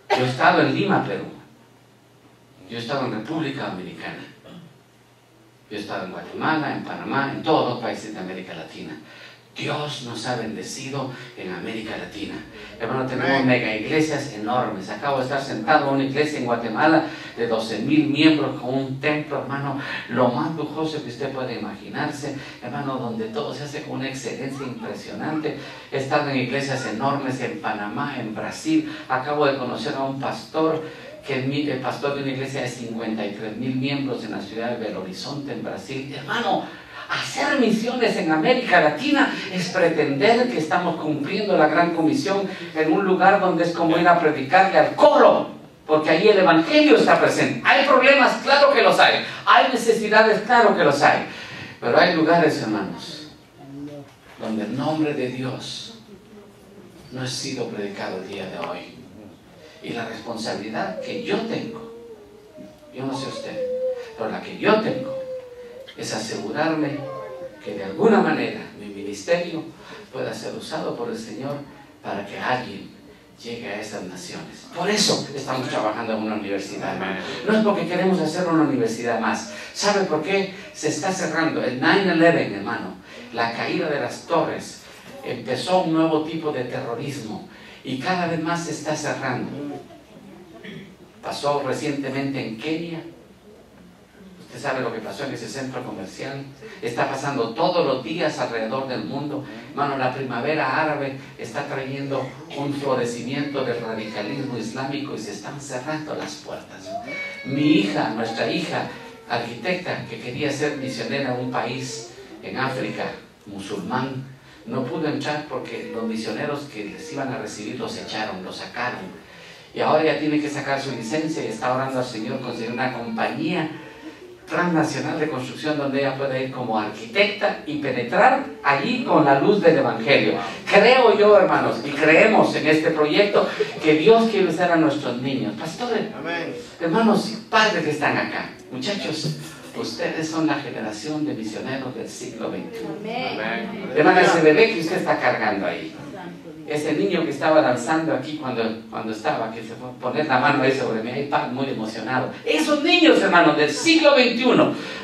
Yo he estado en Lima, Perú. Yo he estado en República Dominicana. Yo he estado en Guatemala, en Panamá, en todos los países de América Latina. Dios nos ha bendecido en América Latina. Hermano, tenemos mega iglesias enormes. Acabo de estar sentado en una iglesia en Guatemala de 12,000 miembros con un templo, hermano, lo más lujoso que usted puede imaginarse, hermano, donde todo se hace con una excelencia impresionante. He estado en iglesias enormes en Panamá, en Brasil. Acabo de conocer a un pastor que es el pastor de una iglesia de 53,000 miembros en la ciudad de Belo Horizonte, en Brasil. Hermano, hacer misiones en América Latina es pretender que estamos cumpliendo la gran comisión en un lugar donde es como ir a predicarle al coro, porque ahí el Evangelio está presente. Hay problemas, claro que los hay. Hay necesidades, claro que los hay. Pero hay lugares, hermanos, donde el nombre de Dios no ha sido predicado el día de hoy. Y la responsabilidad que yo tengo, yo no sé usted, pero la que yo tengo, es asegurarme que de alguna manera mi ministerio pueda ser usado por el Señor para que alguien llegue a esas naciones. Por eso estamos trabajando en una universidad, hermano. No es porque queremos hacer una universidad más. ¿Sabe por qué? Se está cerrando el 9/11, hermano. La caída de las torres empezó un nuevo tipo de terrorismo y cada vez más se está cerrando. Pasó recientemente en Kenia. Usted sabe lo que pasó en ese centro comercial. Está pasando todos los días alrededor del mundo. Hermano, la primavera árabe está trayendo un florecimiento del radicalismo islámico y se están cerrando las puertas. Mi hija, nuestra hija, arquitecta, que quería ser misionera en un país en África, musulmán, no pudo entrar porque los misioneros que les iban a recibir los echaron, los sacaron. Y ahora ya tiene que sacar su licencia y está orando al Señor conseguir una compañía transnacional de construcción donde ella puede ir como arquitecta y penetrar allí con la luz del Evangelio. Creo yo, hermanos, y creemos en este proyecto que Dios quiere usar a nuestros niños. Pastores, hermanos y padres que están acá, muchachos, ustedes son la generación de misioneros del siglo XXI. Hermana, ese bebé que usted está cargando ahí, ese niño que estaba danzando aquí cuando estaba, que se fue a poner la mano ahí sobre mi iPad, muy emocionado. Esos niños, hermanos, del siglo XXI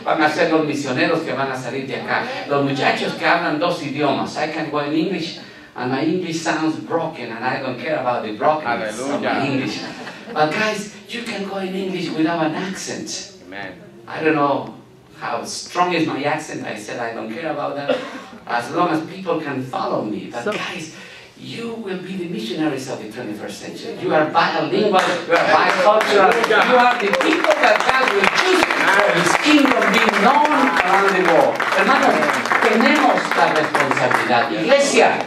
van a ser los misioneros que van a salir de acá. Los muchachos que hablan 2 idiomas. I can go in English, and my English sounds broken, and I don't care about the brokenness of my English. But guys, you can go in English without an accent. Amen. I don't know how strong is my accent. I said I don't care about that, as long as people can follow me. But guys, you will be the missionaries of the 21st century. You are bilingual, you are bicultural, you are the people that God will use for His kingdom being known around the world. Hermanos, tenemos la responsabilidad. Iglesia,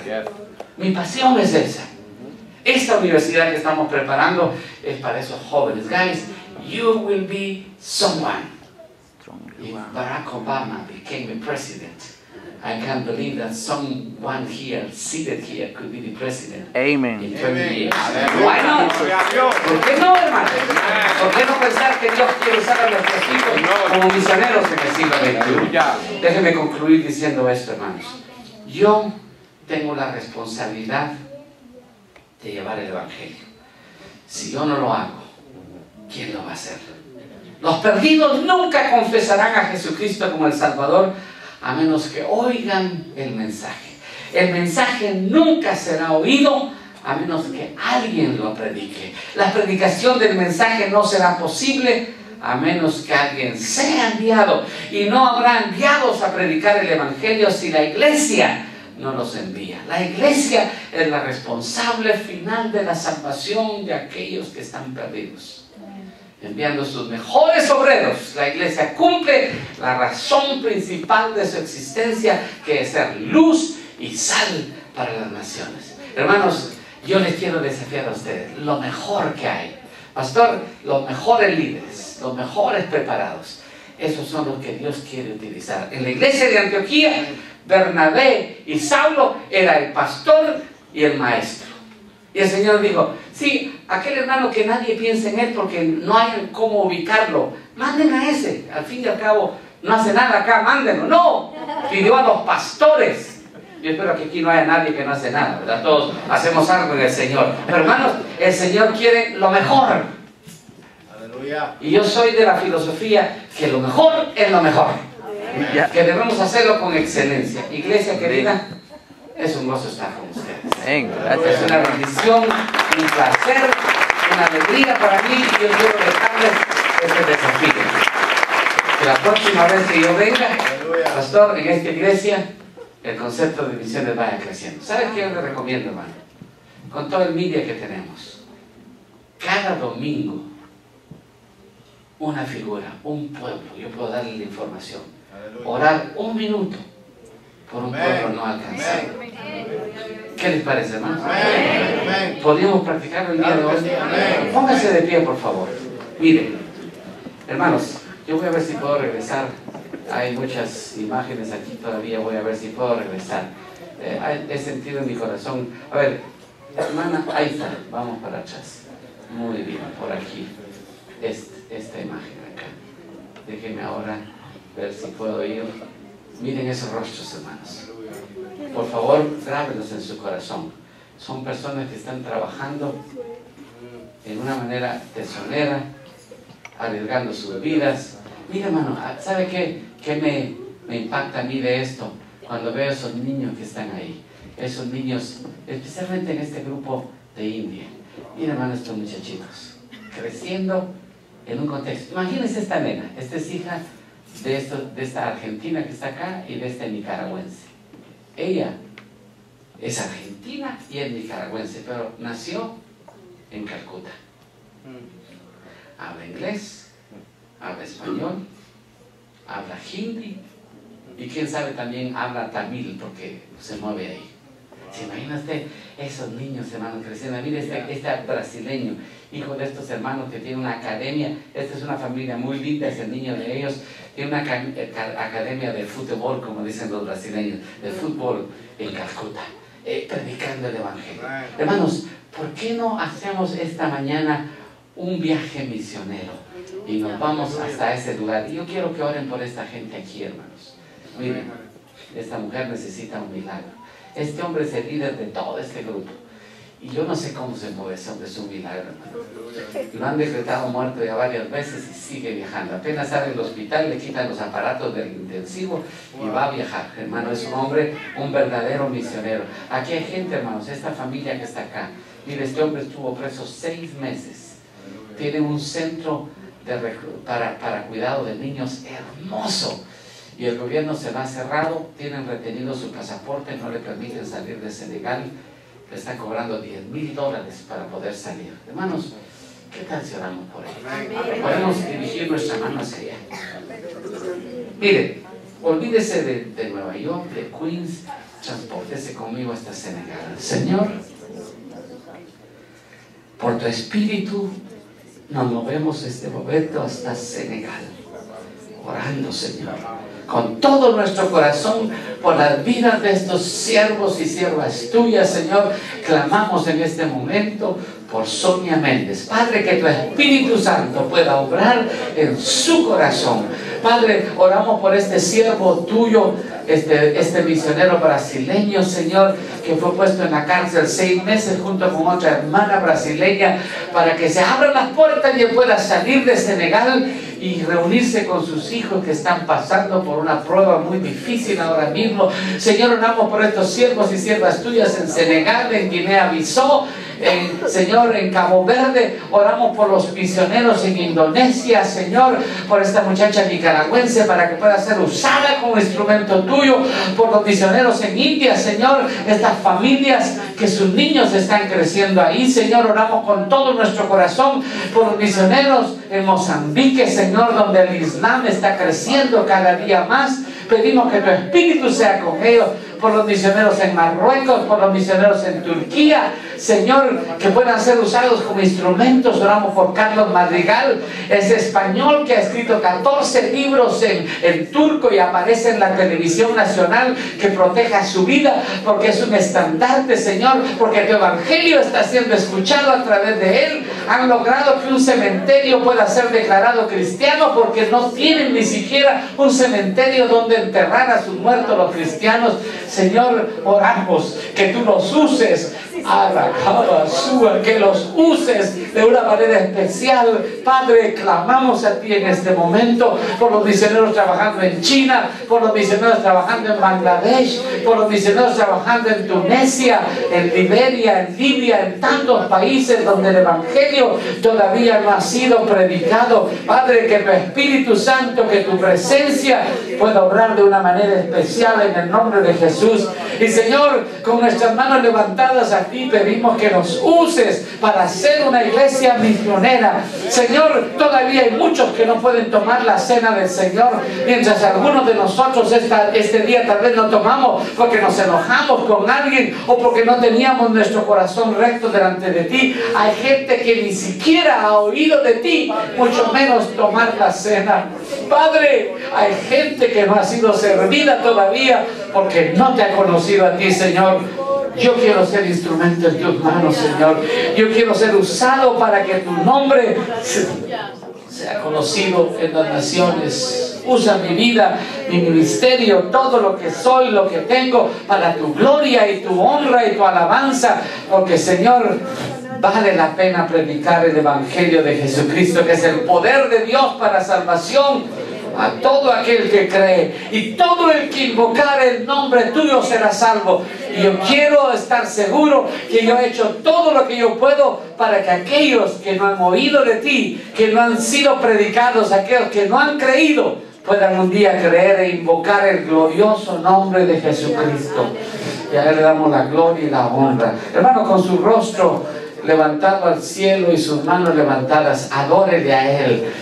mi pasión es esa. Esta universidad que estamos preparando es para esos jóvenes. Guys, you will be someone. If Barack Obama became a president, I can't believe that someone here, seated here, could be the president. Amen. In 20 years. Why not? ¿Por qué no, hermano? ¿Por qué no pensar que Dios quiere usar a nuestros hijos como misioneros en el siglo XXI? Déjenme concluir diciendo esto, hermanos. Yo tengo la responsabilidad de llevar el Evangelio. Si yo no lo hago, ¿quién lo va a hacer? Los perdidos nunca confesarán a Jesucristo como el Salvador a menos que oigan el mensaje. El mensaje nunca será oído a menos que alguien lo predique. La predicación del mensaje no será posible a menos que alguien sea enviado. Y no habrá enviados a predicar el Evangelio si la iglesia no los envía. La iglesia es la responsable final de la salvación de aquellos que están perdidos. Enviando sus mejores obreros, la iglesia cumple la razón principal de su existencia, que es ser luz y sal para las naciones. Hermanos, yo les quiero desafiar a ustedes, lo mejor que hay. Pastor, los mejores líderes, los mejores preparados, esos son los que Dios quiere utilizar. En la iglesia de Antioquía, Bernabé y Saulo era el pastor y el maestro. Y el Señor dijo, sí, aquel hermano que nadie piensa en él porque no hay cómo ubicarlo, manden a ese, al fin y al cabo no hace nada acá, mándenlo. No, pidió a los pastores. Yo espero que aquí no haya nadie que no hace nada, ¿verdad? Todos hacemos algo en el Señor. Pero hermanos, el Señor quiere lo mejor. Aleluya. Y yo soy de la filosofía que lo mejor es lo mejor. Que debemos hacerlo con excelencia. Iglesia querida, es un gozo estar con ustedes. Es una bendición, un placer, una alegría para mí, y yo quiero dejarles este desafío. Que la próxima vez que yo venga, pastor, en esta iglesia, el concepto de misiones vaya creciendo. ¿Sabes qué yo le recomiendo, hermano? Con todo el media que tenemos, cada domingo, una figura, un pueblo, yo puedo darle la información. Orar 1 minuto por un pueblo no alcanzado. ¿Qué les parece, hermanos? ¿Podríamos practicarlo el día de hoy? Pónganse de pie, por favor. Miren, hermanos, yo voy a ver si puedo regresar. Hay muchas imágenes aquí todavía, voy a ver si puedo regresar. He sentido en mi corazón. A ver, hermana, ahí está, vamos para atrás. Muy bien, por aquí. Esta imagen acá. Déjenme ahora ver si puedo ir. Miren esos rostros, hermanos. Por favor, grábenlos en su corazón. Son personas que están trabajando en una manera tesonera, arriesgando sus vidas. Mira, hermano, ¿sabe qué me impacta a mí de esto? Cuando veo esos niños que están ahí. Esos niños, especialmente en este grupo de India. Mira, hermano, estos muchachitos creciendo en un contexto. Imagínense esta nena. Esta es hija de esta argentina que está acá y de esta nicaragüense. Ella es argentina y es nicaragüense, pero nació en Calcuta. Habla inglés, habla español, habla hindi y quién sabe también habla tamil porque se mueve ahí. ¿Se imagina usted esos niños, hermanos, creciendo? Mire este brasileño, hijo de estos hermanos que tiene una academia. Esta es una familia muy linda, es el niño de ellos. Tiene una academia de fútbol, como dicen los brasileños, de fútbol en Calcuta, predicando el Evangelio. Hermanos, ¿por qué no hacemos esta mañana un viaje misionero y nos vamos hasta ese lugar? Y yo quiero que oren por esta gente aquí, hermanos. Miren, esta mujer necesita un milagro. Este hombre es el líder de todo este grupo. Y yo no sé cómo se mueve ese hombre, es un milagro, hermano. Lo han decretado muerto ya varias veces y sigue viajando. Apenas sale del hospital, le quitan los aparatos del intensivo y va a viajar. Hermano, es un hombre, un verdadero misionero. Aquí hay gente, hermanos, esta familia que está acá. Mire, este hombre estuvo preso 6 meses. Tiene un centro para cuidado de niños hermoso. Y el gobierno se lo ha cerrado, tienen retenido su pasaporte, no le permiten salir de Senegal. Le están cobrando $10,000 para poder salir. Hermanos, ¿qué tal si oramos por él? Podemos dirigir nuestra mano hacia allá. Mire, olvídese de Nueva York, de Queens, transpórtese conmigo hasta Senegal. Señor, por tu espíritu nos movemos este momento hasta Senegal, orando, Señor, con todo nuestro corazón por las vidas de estos siervos y siervas tuyas, Señor. Clamamos en este momento por Sonia Méndez. Padre, que tu Espíritu Santo pueda obrar en su corazón. Padre, oramos por este siervo tuyo, este misionero brasileño, Señor, que fue puesto en la cárcel 6 meses junto con otra hermana brasileña, para que se abran las puertas y él pueda salir de Senegal y reunirse con sus hijos que están pasando por una prueba muy difícil ahora mismo. Señor, oramos por estos siervos y siervas tuyas en Senegal, en Guinea-Bissau, Señor, en Cabo Verde. Oramos por los misioneros en Indonesia, Señor, por esta muchacha nicaragüense para que pueda ser usada como instrumento tuyo, por los misioneros en India, Señor, estas familias que sus niños están creciendo ahí, Señor. Oramos con todo nuestro corazón por los misioneros en Mozambique, Señor, donde el Islam está creciendo cada día más. Pedimos que tu Espíritu sea con ellos, por los misioneros en Marruecos, por los misioneros en Turquía, Señor, que puedan ser usados como instrumentos. Oramos por Carlos Madrigal, ese español que ha escrito 14 libros en turco y aparece en la televisión nacional, que proteja su vida, porque es un estandarte, Señor, porque tu evangelio está siendo escuchado a través de él. Han logrado que un cementerio pueda ser declarado cristiano, porque no tienen ni siquiera un cementerio donde enterrar a sus muertos los cristianos. Señor, oramos que tú los uses, que los uses de una manera especial. Padre, clamamos a ti en este momento por los misioneros trabajando en China, por los misioneros trabajando en Bangladesh, por los misioneros trabajando en Tunisia, en Liberia, en Libia, en tantos países donde el evangelio todavía no ha sido predicado. Padre, que tu Espíritu Santo, que tu presencia pueda obrar de una manera especial en el nombre de Jesús. Y Señor, con nuestras manos levantadas a ti, pedimos que nos uses para ser una iglesia misionera. Señor, todavía hay muchos que no pueden tomar la cena del Señor, mientras algunos de nosotros este día tal vez no tomamos porque nos enojamos con alguien o porque no teníamos nuestro corazón recto delante de ti. Hay gente que ni siquiera ha oído de ti, mucho menos tomar la cena. Padre, hay gente que no ha sido servida todavía porque no te ha conocido a ti, Señor. Yo quiero ser instrumento en tus manos, Señor. Yo quiero ser usado para que tu nombre sea conocido en las naciones. Usa mi vida, mi ministerio, todo lo que soy, lo que tengo, para tu gloria y tu honra y tu alabanza, porque, Señor, vale la pena predicar el Evangelio de Jesucristo, que es el poder de Dios para salvación a todo aquel que cree, y todo el que invocar el nombre tuyo será salvo. Y yo quiero estar seguro que yo he hecho todo lo que yo puedo para que aquellos que no han oído de ti, que no han sido predicados, aquellos que no han creído, puedan un día creer e invocar el glorioso nombre de Jesucristo. Y a él le damos la gloria y la honra. Hermano, con su rostro levantado al cielo y sus manos levantadas, adórele a él.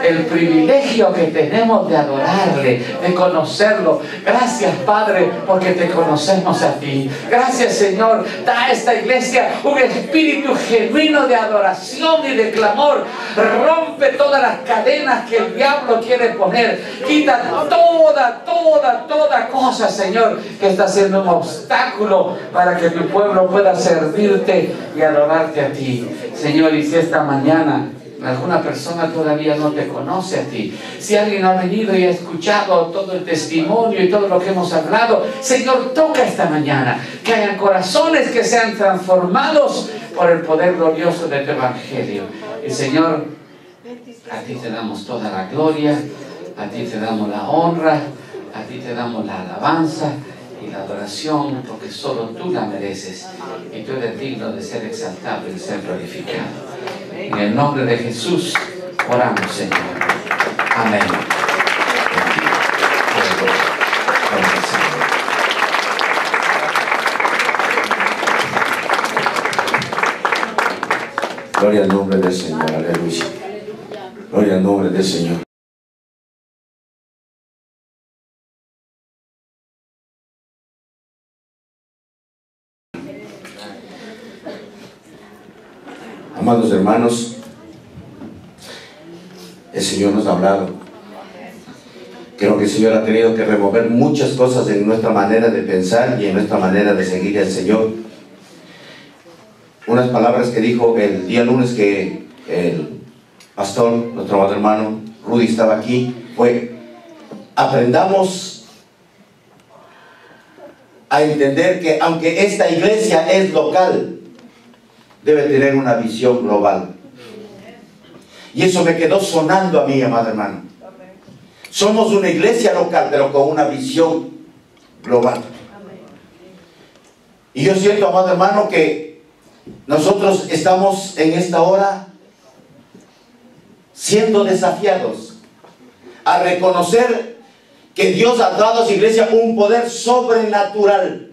El privilegio que tenemos de adorarle, de conocerlo. Gracias, Padre, porque te conocemos a ti. Gracias, Señor. Da a esta iglesia un espíritu genuino de adoración y de clamor. Rompe todas las cadenas que el diablo quiere poner. Quita toda cosa, Señor, que está siendo un obstáculo para que tu pueblo pueda servirte y adorarte a ti, Señor. Y si esta mañana Alguna persona todavía no te conoce a ti. Si alguien ha venido y ha escuchado todo el testimonio y todo lo que hemos hablado, Señor, toca esta mañana. Que hayan corazones que sean transformados por el poder glorioso de tu Evangelio. Y Señor, a ti te damos toda la gloria, a ti te damos la honra, a ti te damos la alabanza y la adoración, porque solo tú la mereces y tú eres digno de ser exaltado y de ser glorificado. En el nombre de Jesús oramos, Señor. Amén. Gloria al nombre del Señor, aleluya. Gloria al nombre del Señor. Amados hermanos, el Señor nos ha hablado. Creo que el Señor ha tenido que remover muchas cosas en nuestra manera de pensar y en nuestra manera de seguir al Señor. Unas palabras que dijo el día lunes que el pastor, nuestro amado hermano Rudy estaba aquí, fue: aprendamos a entender que aunque esta iglesia es local, debe tener una visión global. Y eso me quedó sonando a mí, amado hermano. Somos una iglesia local, pero con una visión global. Y yo siento, amado hermano, que nosotros estamos en esta hora siendo desafiados a reconocer que Dios ha dado a su iglesia un poder sobrenatural.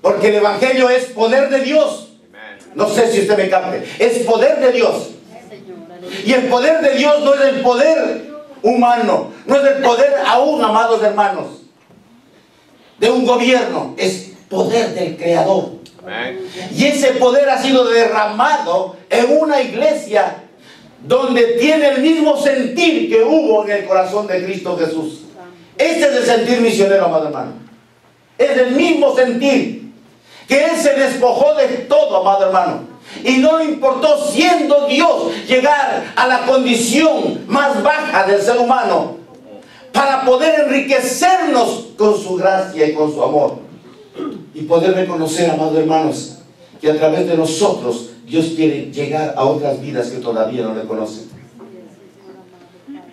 Porque el Evangelio es poder de Dios. No sé si usted me capte. Es poder de Dios. Y el poder de Dios no es el poder humano. No es el poder aún, amados hermanos, de un gobierno. Es poder del Creador. Y ese poder ha sido derramado en una iglesia donde tiene el mismo sentir que hubo en el corazón de Cristo Jesús. Este es el sentir misionero, amado hermano. Es el mismo sentir. Que Él se despojó de todo, amado hermano. Y no le importó, siendo Dios, llegar a la condición más baja del ser humano para poder enriquecernos con su gracia y con su amor. Y poder reconocer, amados hermanos, que a través de nosotros Dios quiere llegar a otras vidas que todavía no le conocen.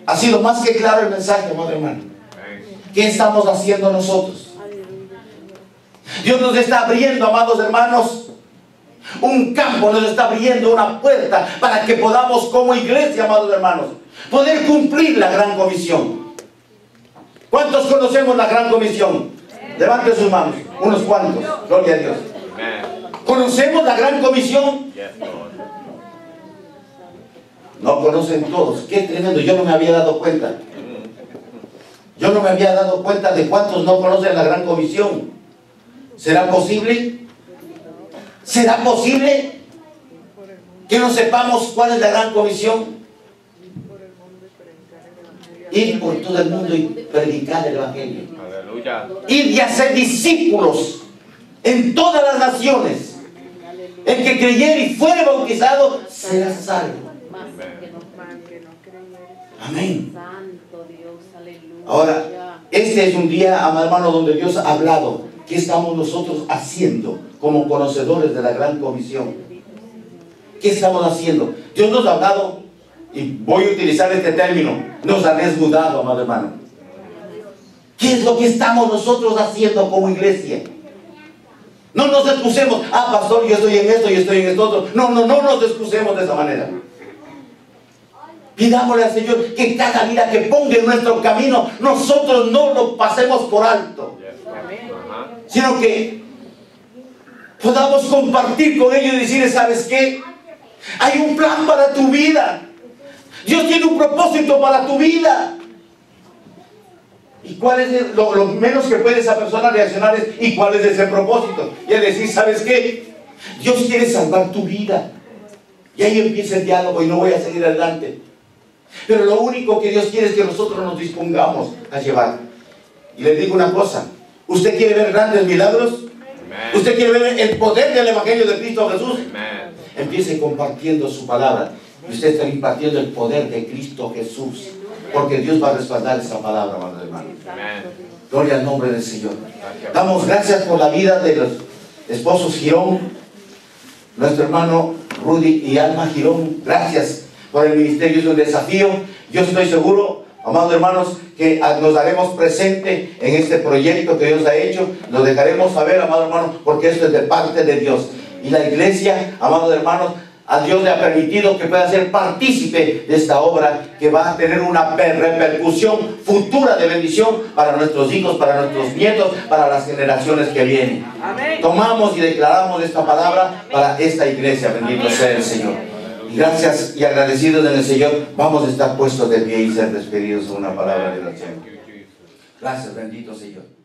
Ha sido más que claro el mensaje, amado hermano. ¿Qué estamos haciendo nosotros? Dios nos está abriendo, amados hermanos, un campo, nos está abriendo una puerta para que podamos como iglesia, amados hermanos, poder cumplir la gran comisión. ¿Cuántos conocemos la gran comisión? Levanten sus manos, unos cuantos, gloria a Dios. ¿Conocemos la gran comisión? No conocen todos, qué tremendo, yo no me había dado cuenta. Yo no me había dado cuenta de cuántos no conocen la gran comisión. ¿Será posible? ¿Será posible que no sepamos cuál es la gran comisión? Ir por todo el mundo y predicar el Evangelio. Ir y hacer discípulos en todas las naciones. El que creyere y fuere bautizado será salvo. Amén. Ahora, este es un día, amado hermano, donde Dios ha hablado. ¿Qué estamos nosotros haciendo como conocedores de la gran comisión? ¿Qué estamos haciendo? Dios nos ha hablado, y voy a utilizar este término, nos ha desnudado, amado hermano. ¿Qué es lo que estamos nosotros haciendo como iglesia? No nos excusemos, pastor, yo estoy en esto y estoy en esto otro. No nos excusemos de esa manera. Pidámosle al Señor que cada vida que ponga en nuestro camino, nosotros no lo pasemos por alto, sino que podamos compartir con ellos y decirles: ¿sabes qué? Hay un plan para tu vida. Dios tiene un propósito para tu vida. ¿Y cuál es lo menos que puede esa persona reaccionar? ¿Y cuál es ese propósito? Y es decir: ¿sabes qué? Dios quiere salvar tu vida. Y ahí empieza el diálogo y no voy a seguir adelante. Pero lo único que Dios quiere es que nosotros nos dispongamos a llevar. Y les digo una cosa: ¿usted quiere ver grandes milagros? ¿Usted quiere ver el poder del Evangelio de Cristo Jesús? empiece compartiendo su palabra. Y usted está impartiendo el poder de Cristo Jesús. Porque Dios va a respaldar esa palabra, amados hermanos. Gloria al nombre del Señor. Damos gracias por la vida de los esposos Girón, nuestro hermano Rudy y Alma Girón. Gracias por el ministerio, es un desafío. Yo estoy seguro, amados hermanos, que nos daremos presente en este proyecto que Dios ha hecho. Nos dejaremos saber, amados hermanos, porque esto es de parte de Dios. Y la iglesia, amados hermanos, a Dios le ha permitido que pueda ser partícipe de esta obra que va a tener una repercusión futura de bendición para nuestros hijos, para nuestros nietos, para las generaciones que vienen. Amén. Tomamos y declaramos esta palabra para esta iglesia. Bendito sea el Señor. Y gracias y agradecidos en el Señor, vamos a estar puestos de pie y ser despedidos con una palabra de oración. Gracias, bendito Señor.